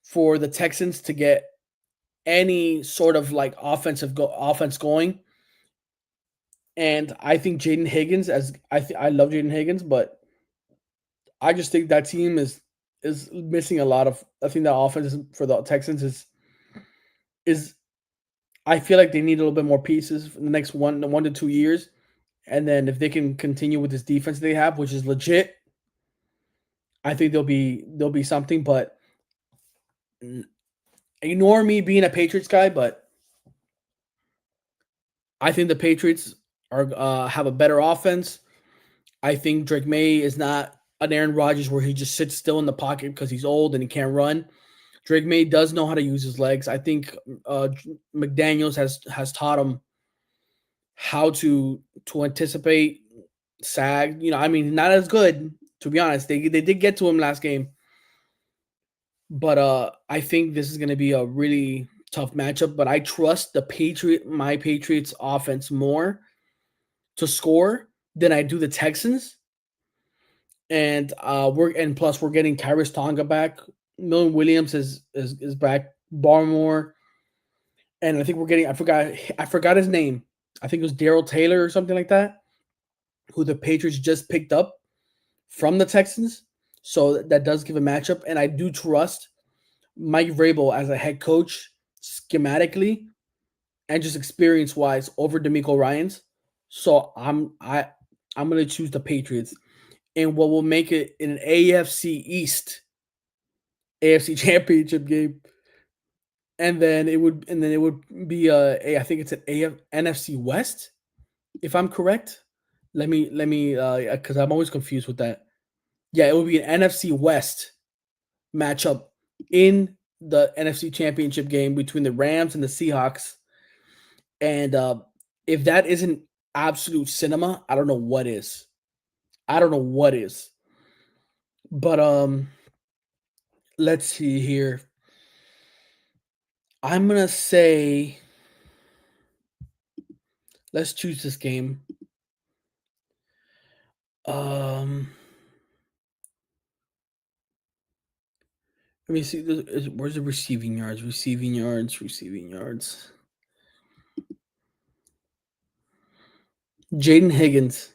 for the Texans to get any sort of like offense going. And I think Jaden Higgins, I love Jaden Higgins, but I just think that team is missing a lot of. I think that offense for the Texans is. I feel like they need a little bit more pieces for the next 1 to 2 years, and then if they can continue with this defense they have, which is legit, I think there'll be something. But ignore me being a Patriots guy, but I think the Patriots are have a better offense. I think Drake May is not an Aaron Rodgers where he just sits still in the pocket because he's old and he can't run. Drake May does know how to use his legs. I think McDaniels has taught him how to anticipate sag. I mean, not as good to be honest. They did get to him last game, but I think this is going to be a really tough matchup. But I trust my Patriots offense more to score than I do the Texans. And plus we're getting Kyrus Tonga back. Milton Williams is back. Barmore, and I think we're getting. I forgot his name. I think it was Daryl Taylor or something like that, who the Patriots just picked up from the Texans. So that does give a matchup, and I do trust Mike Vrabel as a head coach schematically and just experience wise over D'Amico Ryans. So I'm gonna choose the Patriots, and what will make it an AFC Championship game, and then it would be I think it's an NFC West, if I'm correct. Let me because I'm always confused with that. Yeah, it would be an NFC West matchup in the NFC Championship game between the Rams and the Seahawks. And if that isn't absolute cinema, I don't know what is. I don't know what is. But let's see here. I'm gonna say let's choose this game. Um, Let me see. Where's the receiving yards? Receiving yards. Receiving yards. Jaden Higgins.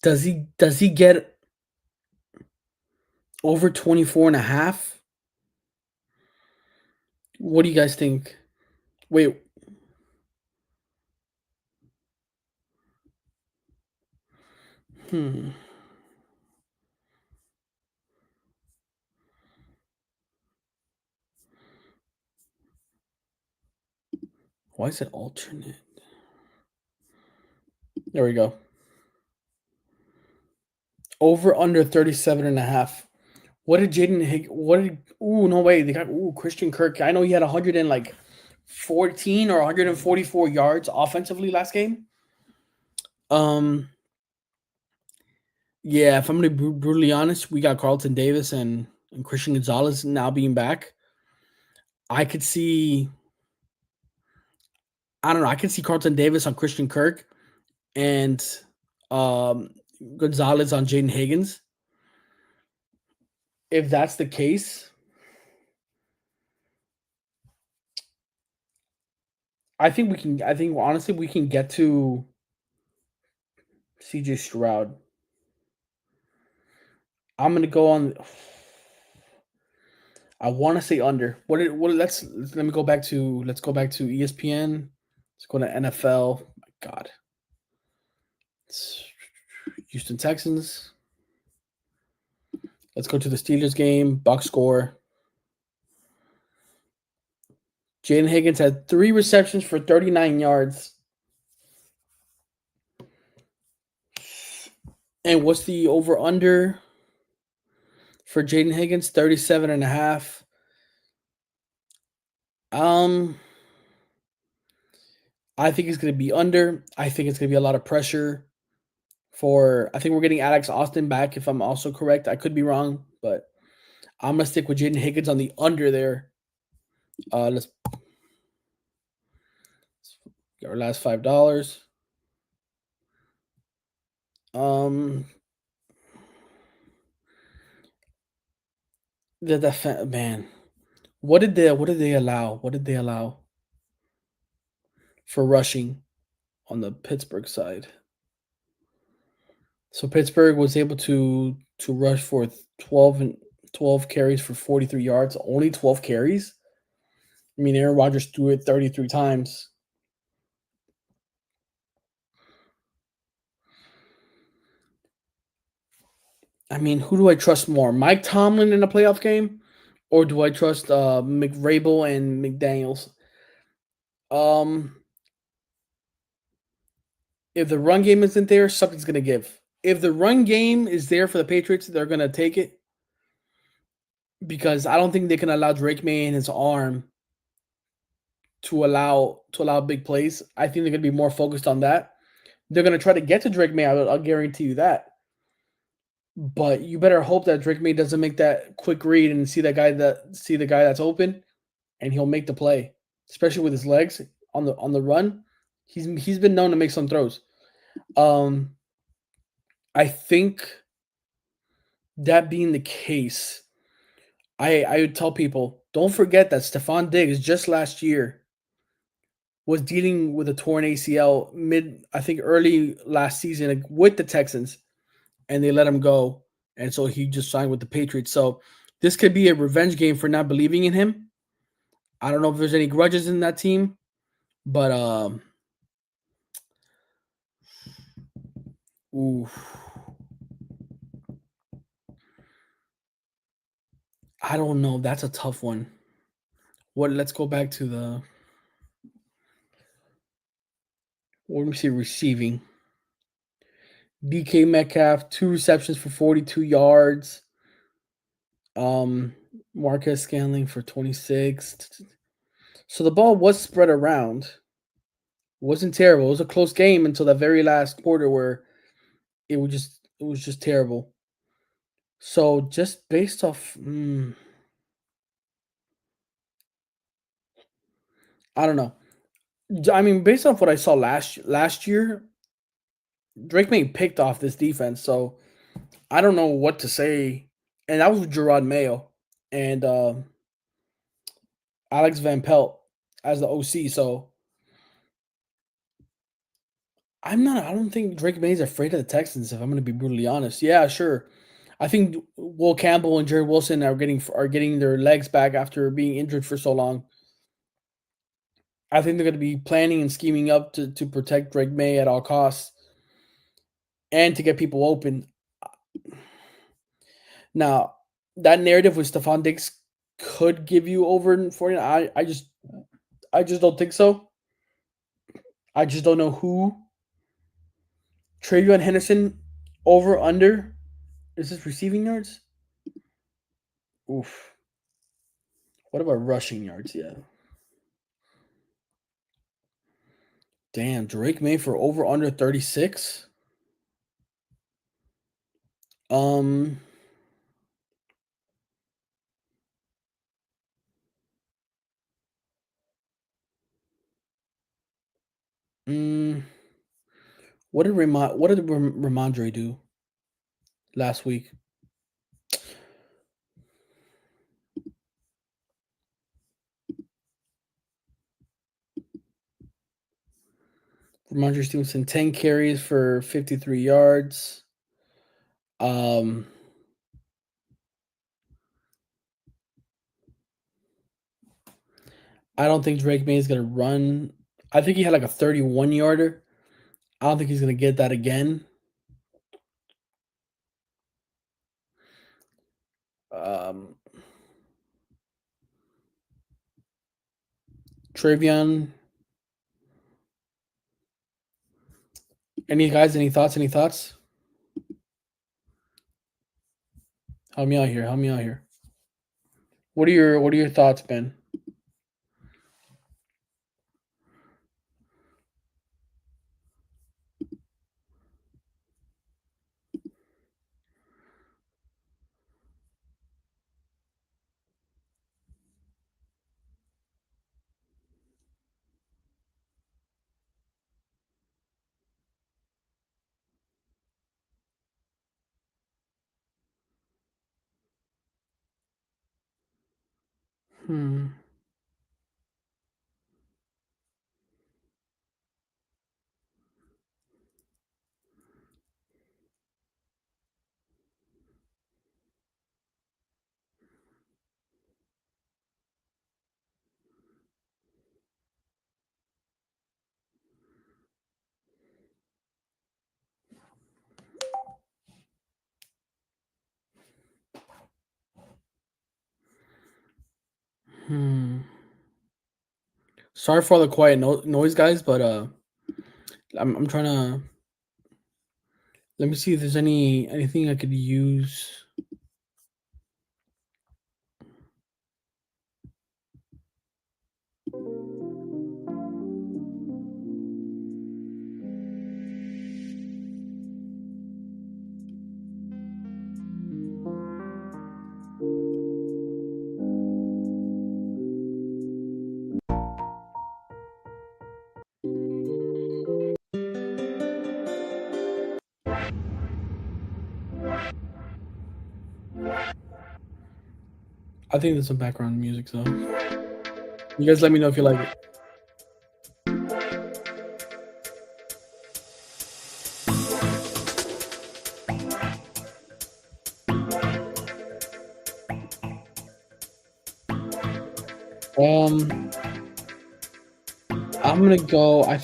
Does he get over 24 and a half? What do you guys think? Wait. Hmm. Why is it alternate? There we go. Over under 37 and a half. What did Jaden Higgins? What did? Ooh, no way. They got Christian Kirk. I know he had 114 or 144 yards offensively last game. Um, Yeah, if I'm gonna be brutally honest, we got Carlton Davis and Christian Gonzalez now being back. I could see I don't know, I could see Carlton Davis on Christian Kirk and um Gonzalez on Jaden Higgins. If that's the case, I think honestly we can get to CJ Stroud. I'm gonna go on I wanna say under. Let me go back to let's go back to ESPN. Let's go to NFL. My God. It's Houston Texans. Let's go to the Steelers game. Box score. Jaden Higgins had 3 receptions for 39 yards. And what's the over under for Jaden Higgins? 37 and a half. Um, I think it's going to be under. I think it's going to be a lot of pressure I think we're getting Alex Austin back, if I'm also correct. I could be wrong, but I'm going to stick with Jaden Higgins on the under there. Let's get our last $5. Um, man, what did they allow? What did they allow for rushing on the Pittsburgh side? So Pittsburgh was able to rush for 12 carries for 43 yards. Only 12 carries. I mean, Aaron Rodgers threw it 33 times. I mean, who do I trust more, Mike Tomlin in a playoff game, or do I trust McRabel and McDaniels? Um, if the run game isn't there, something's gonna give. If the run game is there for the Patriots, they're gonna take it because I don't think they can allow Drake May and his arm to allow big plays. I think they're gonna be more focused on that. They're gonna try to get to Drake May. I'll guarantee you that. But you better hope that Drake May doesn't make that quick read and see the guy that's open, and he'll make the play, especially with his legs on the run. He's been known to make some throws. Um, I think that being the case, I would tell people don't forget that Stephon Diggs just last year was dealing with a torn ACL I think early last season like, with the Texans, and they let him go, and so he just signed with the Patriots. So this could be a revenge game for not believing in him. I don't know if there's any grudges in that team, but ooh, I don't know. That's a tough one. What? Let's go back to the. What do we see receiving? DK Metcalf, 2 receptions for 42 yards. Um, Marquez Scanling for 26. So the ball was spread around. It wasn't terrible. It was a close game until that very last quarter where it was just terrible. So just based off, I don't know. I mean, based off what I saw last year, Drake May picked off this defense. So I don't know what to say. And that was Gerard Mayo and Alex Van Pelt as the OC. So I don't think Drake May's afraid of the Texans, if I'm gonna be brutally honest. Yeah, sure. I think Will Campbell and Jared Wilson are getting their legs back after being injured for so long. I think they're gonna be planning and scheming up to protect Drake May at all costs and to get people open. Now, that narrative with Stephon Diggs could give you over in 40. I just don't think so. I just don't know who. Travion Henderson over under. Is this receiving yards? Oof. What about rushing yards? Yeah. Damn, Drake May for over under 36. Um, mm, Ramondre do last week? Ramondre Stevenson, 10 carries for 53 yards. Um, I don't think Drake May is gonna run. I think he had like a 31 yarder. I don't think he's gonna get that again. Um, Travion, any guys? Any thoughts? Any thoughts? Help me out here. Help me out here. What are your thoughts, Ben? Hmm. Hmm. Sorry for all the quiet noise, guys, but I'm trying to let me see if there's anything I could use. I think there's some background music, so you guys let me know if you like it. Um, I'm gonna go. I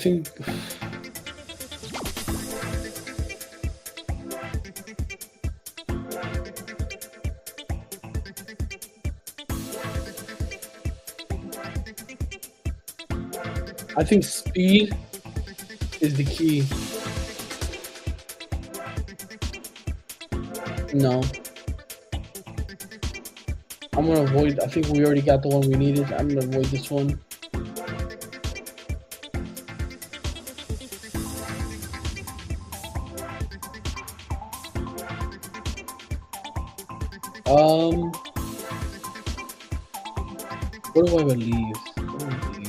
think speed is the key. No, I'm gonna avoid. I think we already got the one we needed. I'm gonna avoid this one. Um, what do I believe? What do I believe?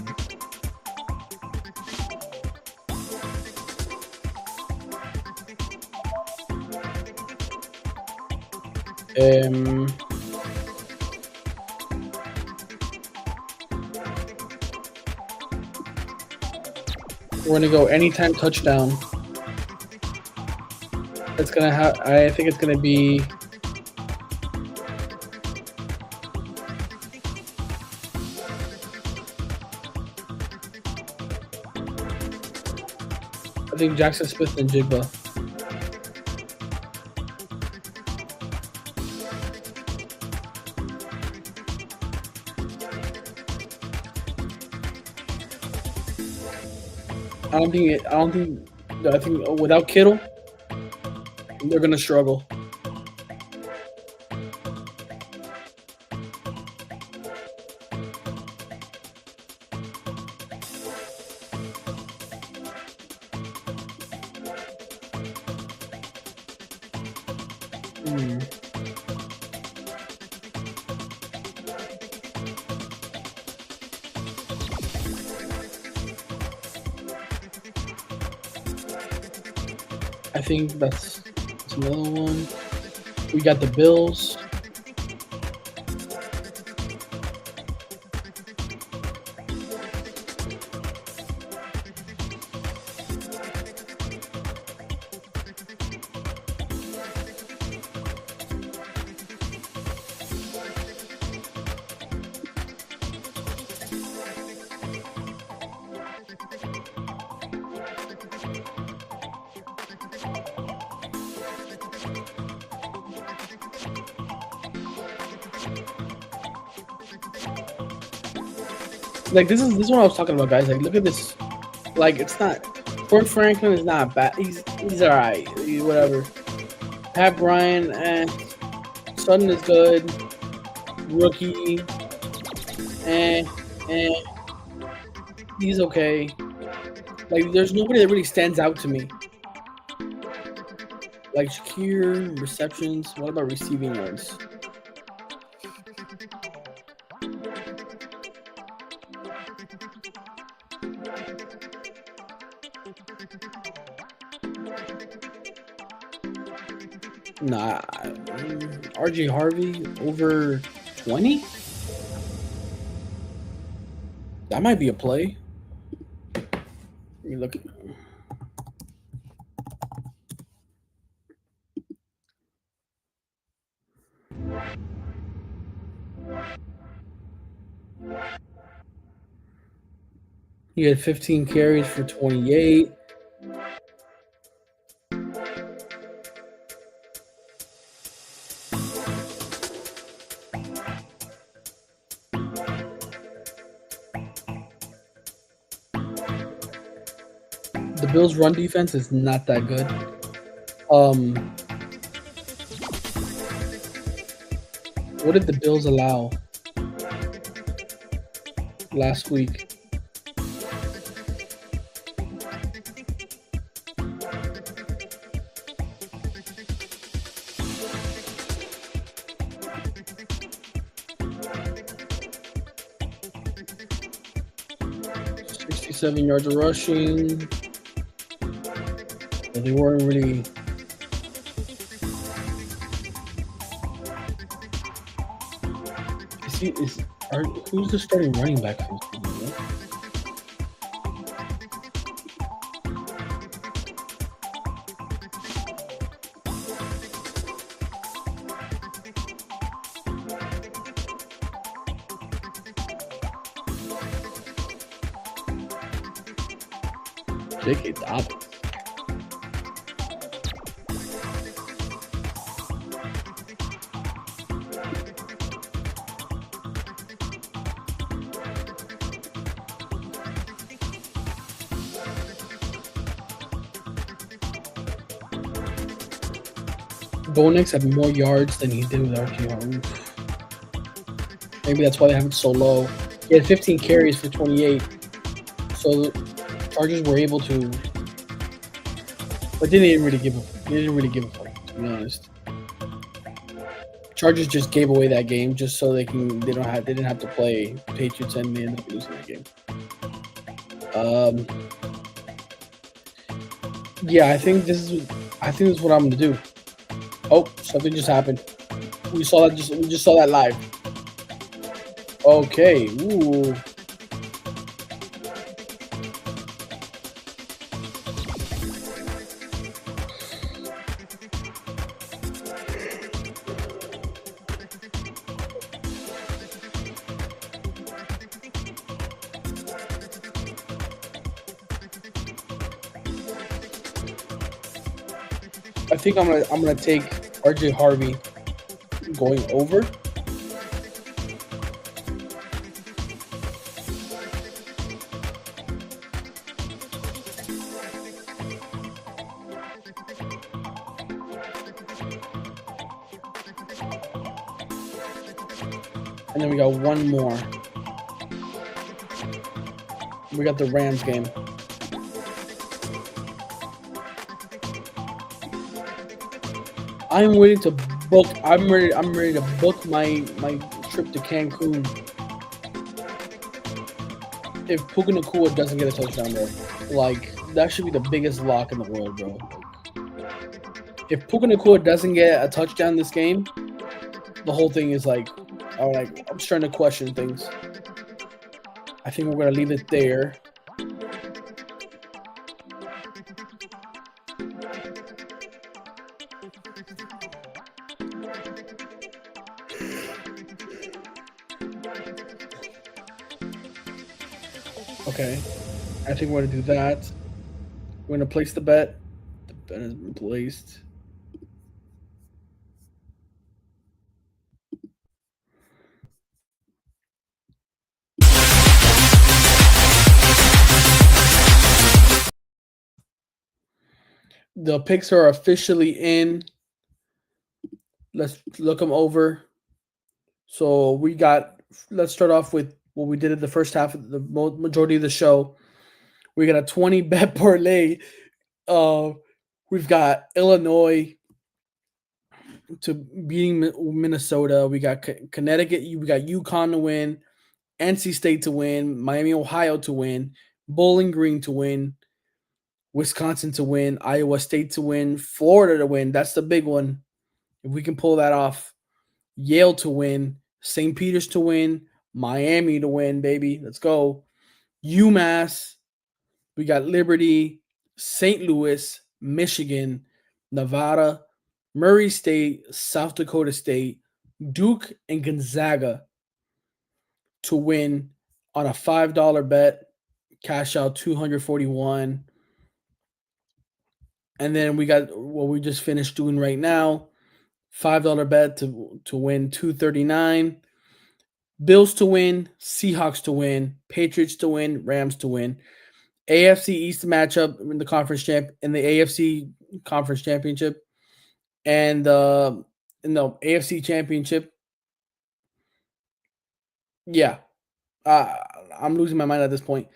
Um, we're gonna go anytime touchdown. It's gonna have. I think it's gonna be. I think Jackson Smith and Jigba. I don't think. I don't think. I think without Kittle, they're gonna struggle. Hmm. I think that's another one. We got the Bills. Like this is what I was talking about, guys. Like, look at this. Like, it's not. Fort Franklin is not bad. He's all right. Whatever. Pat Bryant, Sutton is good. Rookie, eh, eh. He's okay. Like, there's nobody that really stands out to me. Like Shakir, receptions. What about receiving yards? Nah, RJ Harvey over 20? That might be a play. Let me look. He had 15 carries for 28. The Bills' run defense is not that good. What did the Bills allow last week? Seven yards of rushing. But they weren't really. Who's the starting running back for this team? J.K. Dobbins. Bo Nix had more yards than he did with RG. Maybe that's why they have it so low. He had 15 carries for 28. So the Chargers were able to, but they didn't really give a fuck, to be honest. Chargers just gave away that game just so they didn't have to play Patriots, and they ended up losing that game. Yeah, I think this is what I'm gonna do. Oh, something just happened. We just saw that live. Okay. Ooh. I think I'm gonna take RJ Harvey going over. And then we got one more. We got the Rams game. I'm waiting to I'm ready to book my trip to Cancun if Puka Nakua doesn't get a touchdown, bro. Like that should be the biggest lock in the world, bro. If Puka Nakua doesn't get a touchdown this game, the whole thing is I'm starting to question things. I think we're gonna leave it there. Okay, I think we're gonna do that. We're gonna place the bet. The bet has been placed. The picks are officially in. Let's look them over. So we got. Let's start off with what we did in the first half of the majority of the show. We got a 20 bet parlay. Uh, we've got Illinois to beating Minnesota. We got Connecticut. We got UConn to win. NC State to win. Miami, Ohio to win. Bowling Green to win. Wisconsin to win. Iowa State to win. Florida to win. That's the big one. If we can pull that off. Yale to win. St. Peter's to win. Miami to win, baby. Let's go. UMass. We got Liberty, St. Louis, Michigan, Nevada, Murray State, South Dakota State, Duke, and Gonzaga to win on a $5 bet. Cash out 241. And then we got what we just finished doing right now. $5 bet to win 239. Bills to win, Seahawks to win, Patriots to win, Rams to win. AFC East matchup in the AFC Conference Championship, and in the AFC Championship. Yeah, I'm losing my mind at this point.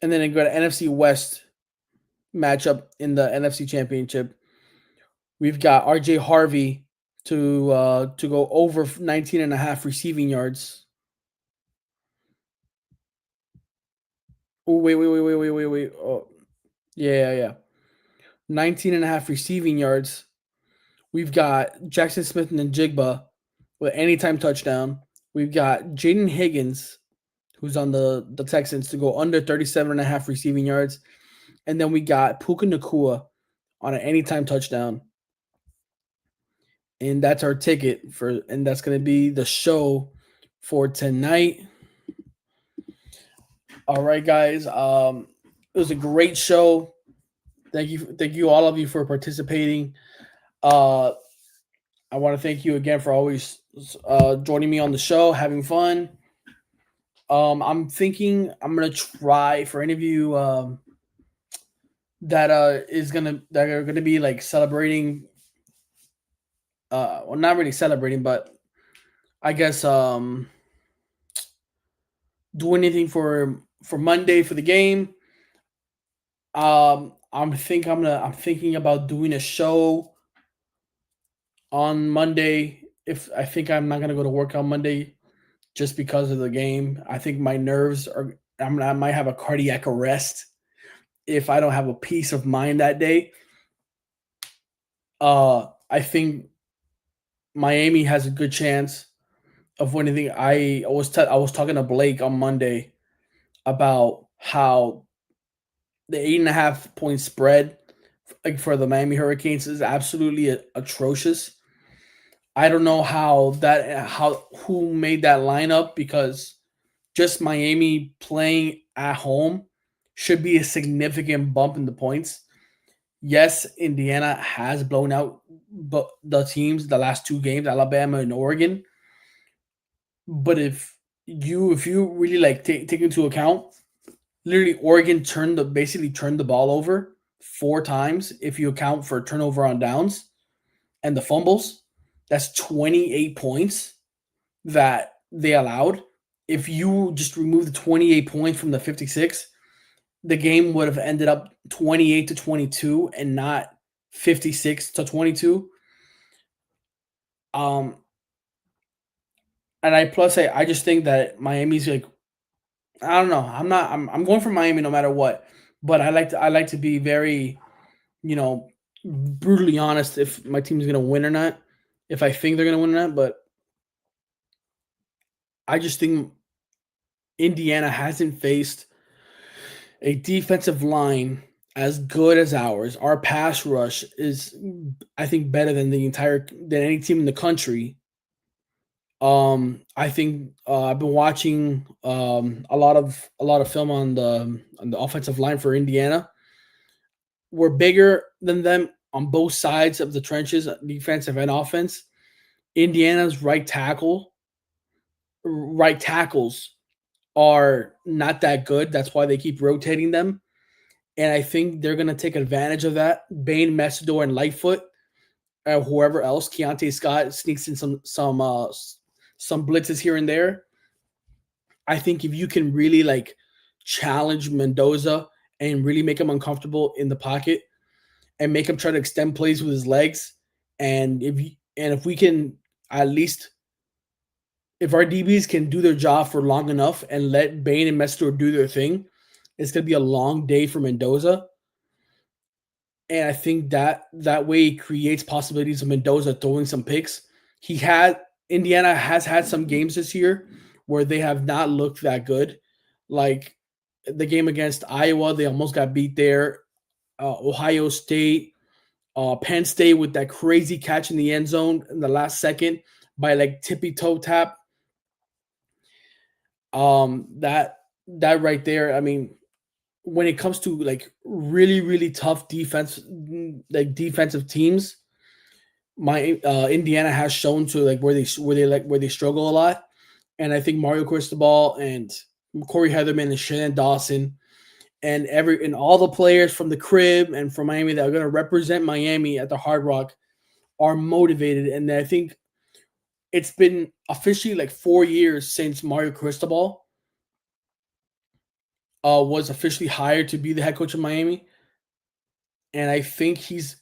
And then I got an NFC West matchup in the NFC Championship. We've got RJ Harvey to go over 19 and a half receiving yards. Oh, wait. Oh, yeah. 19 and a half receiving yards. We've got Jackson Smith and Jigba with anytime touchdown. We've got Jaden Higgins, who's on the Texans, to go under 37 and a half receiving yards. And then we got Puka Nakua on an anytime touchdown. And that's our ticket and that's going to be the show for tonight. All right, guys. It was a great show. Thank you, all of you, for participating. I want to thank you again for always joining me on the show, having fun. I'm thinking I'm gonna try for any of you that are gonna be like celebrating. Well, not really celebrating, but I guess do anything for Monday for the game. I'm thinking about doing a show on Monday. If I think I'm not gonna go to work on Monday just because of the game. I think my nerves are. I might have a cardiac arrest if I don't have a peace of mind that day. I think Miami has a good chance of winning. I was talking to Blake on Monday about how the 8.5 point spread like for the Miami Hurricanes is absolutely atrocious. I don't know who made that lineup because just Miami playing at home should be a significant bump in the points. Yes, Indiana has blown out the teams the last two games, Alabama and Oregon. But if you really like take into account, literally Oregon basically turned the ball over 4 times if you account for turnover on downs and the fumbles. That's 28 points that they allowed. If you just remove the 28 points from the 56, the game would have ended up 28-22 and not 56-22. Um, and I plus I just think that Miami's like I don't know. I'm going for Miami no matter what. But I like to be very, you know, brutally honest if my team's gonna win or not. If I think they're gonna win or not. But I just think Indiana hasn't faced a defensive line as good as ours. Our pass rush is I think better than any team in the country. I think I've been watching a lot of film on the offensive line for Indiana. We're bigger than them on both sides of the trenches, defensive and offense. Indiana's right tackles are not that good. That's why they keep rotating them. And I think they're gonna take advantage of that. Bain, Messidor, and Lightfoot, whoever else, Keontae Scott sneaks in some blitzes here and there. I think if you can really like challenge Mendoza and really make him uncomfortable in the pocket and make him try to extend plays with his legs, and if we can at least if our DBs can do their job for long enough and let Bain and Mestor do their thing, it's gonna be a long day for Mendoza. And I think that way creates possibilities of Mendoza throwing some picks. He had Indiana has had some games this year where they have not looked that good. Like the game against Iowa, they almost got beat there. Ohio State, Penn State with that crazy catch in the end zone in the last second by like tippy toe tap. That right there. I mean, when it comes to like really really tough like defensive teams, my Indiana has shown to like where they struggle a lot, and I think Mario Cristobal and Corey Heatherman and Shannon Dawson and all the players from the crib and from Miami that are going to represent Miami at the Hard Rock are motivated, and I think it's been officially like 4 years since Mario Cristobal was officially hired to be the head coach of Miami. And I think this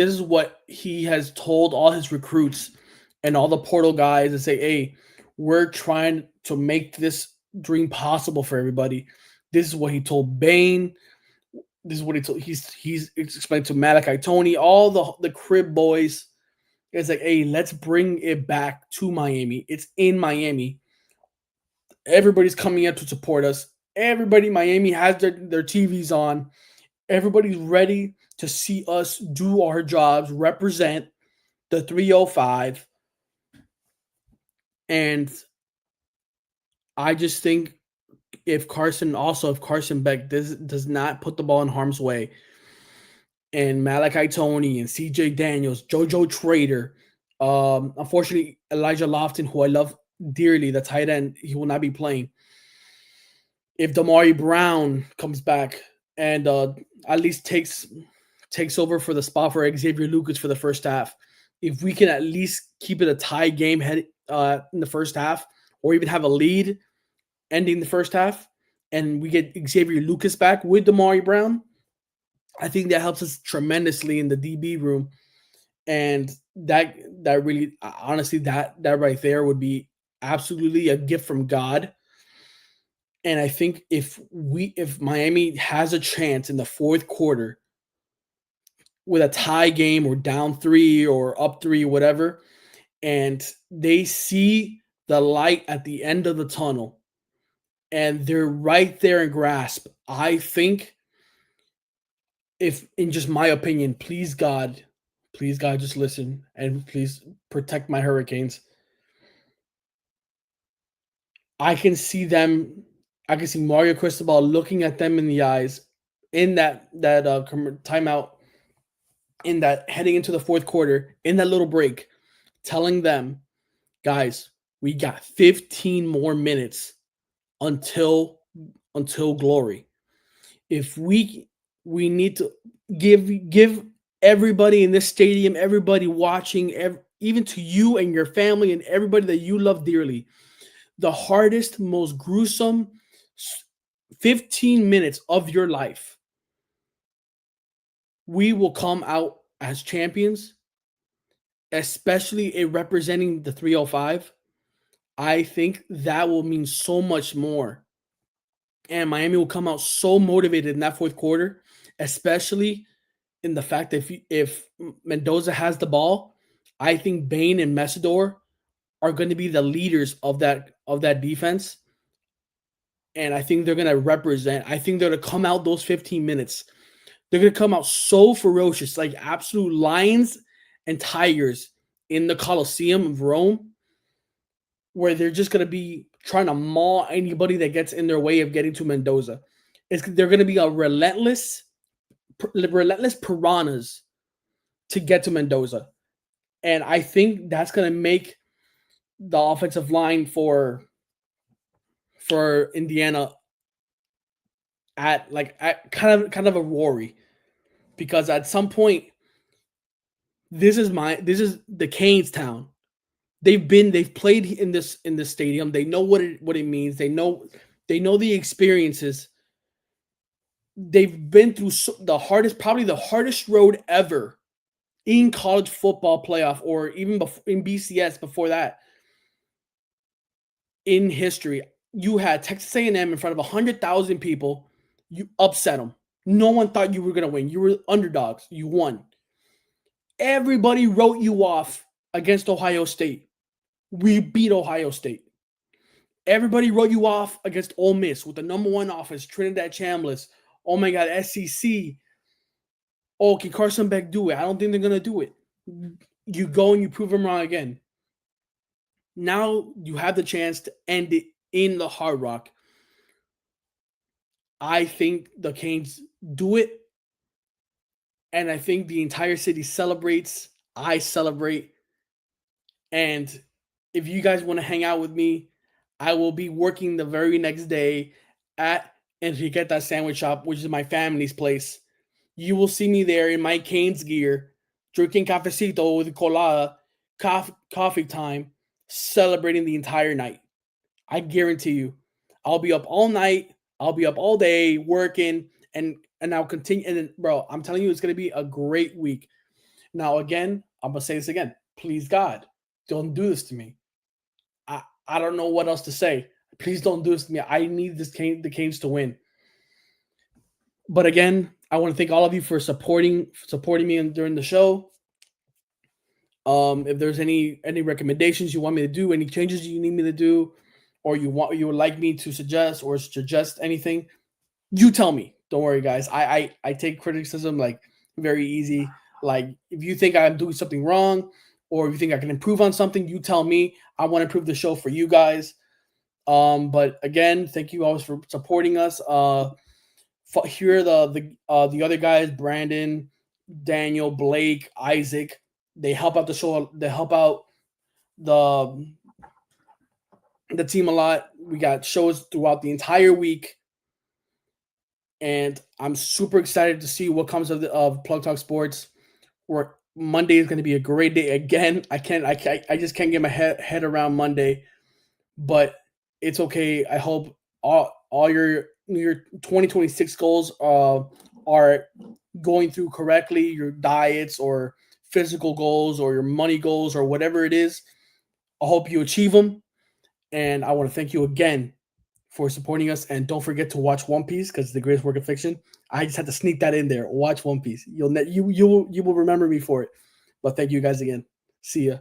is what he has told all his recruits and all the portal guys and say, hey, we're trying to make this dream possible for everybody. This is what he told Bain. This is what he's explained to Malachi Tony, all the crib boys. It's like, hey, let's bring it back to Miami. It's in Miami. Everybody's coming out to support us. Everybody in Miami has their TVs on. Everybody's ready to see us do our jobs, represent the 305. And I just think if Carson Beck does not put the ball in harm's way, and Malachi Tony and CJ Daniels, JoJo Trader, unfortunately, Elijah Lofton, who I love dearly, the tight end, he will not be playing. If Damari Brown comes back and at least takes over for the spot for Xavier Lucas for the first half, if we can at least keep it a tie game in the first half, or even have a lead ending the first half, and we get Xavier Lucas back with Damari Brown, I think that helps us tremendously in the DB room. And that really, honestly, that right there would be absolutely a gift from God. And I think if Miami has a chance in the fourth quarter with a tie game or down 3 or up 3, whatever, and they see the light at the end of the tunnel and they're right there in grasp, I think, if in just my opinion, please God, just listen and please protect my Hurricanes. I can see them. I can see Mario Cristobal looking at them in the eyes in that timeout, in that heading into the fourth quarter, in that little break, telling them, guys, we got 15 more minutes until glory. If we need to give everybody in this stadium, everybody watching, even to you and your family and everybody that you love dearly, the hardest, most gruesome 15 minutes of your life. We will come out as champions, especially it representing the 305. I think that will mean so much more. And Miami will come out so motivated in that fourth quarter, especially in the fact that if Mendoza has the ball, I think Bain and Messidor are going to be the leaders of that defense. And I think they're going to represent. I think they're going to come out those 15 minutes. They're going to come out so ferocious, like absolute lions and tigers in the Coliseum of Rome, where they're just going to be trying to maul anybody that gets in their way of getting to Mendoza. They're going to be a relentless piranhas to get to Mendoza. And I think that's going to make the offensive line for Indiana at kind of a worry, because at some point this is the Canes town. They've played in this stadium. They know what it means. They know the experiences. They've been through probably the hardest road ever in college football playoff, or even in BCS before that, in history. You had Texas A&M in front of 100,000 people. You upset them. No one thought you were going to win. You were underdogs. You won. Everybody wrote you off against Ohio State. We beat Ohio State. Everybody wrote you off against Ole Miss with the number one offense, Trinidad Chambliss. Oh my God, SEC. Oh, can Carson Beck do it? I don't think they're going to do it. You go and you prove them wrong again. Now you have the chance to end it in the Hard Rock. I think the Canes do it. And I think the entire city celebrates. I celebrate. And if you guys want to hang out with me, I will be working the very next day at Enriqueta Sandwich Shop, which is my family's place. You will see me there in my Canes gear, drinking cafecito with colada, coffee time, celebrating the entire night. I guarantee you. I'll be up all night. I'll be up all day working, and I'll continue. And then, bro, I'm telling you, it's going to be a great week. Now, again, I'm going to say this again. Please, God, don't do this to me. I don't know what else to say. Please don't do this to me. I need the Canes to win. But again, I want to thank all of you for supporting me during the show. If there's any recommendations you want me to do, any changes you need me to do, or you would like me to suggest anything, you tell me. Don't worry, guys. I take criticism like very easy. Like if you think I'm doing something wrong, or if you think I can improve on something, you tell me. I want to improve the show for you guys. But again, thank you always for supporting us. Here are the other guys: Brandon, Daniel, Blake, Isaac. They help out the show. They help out the team a lot. We got shows throughout the entire week, and I'm super excited to see what comes of Plug Talk Sports. Where Monday is going to be a great day again. I just can't get my head around Monday, but it's okay. I hope all your 2026 goals are going through correctly. Your diets or physical goals or your money goals or whatever it is. I hope you achieve them. And I want to thank you again for supporting us. And don't forget to watch One Piece, because it's the greatest work of fiction. I just had to sneak that in there. Watch One Piece. You will remember me for it. But thank you guys again. See ya.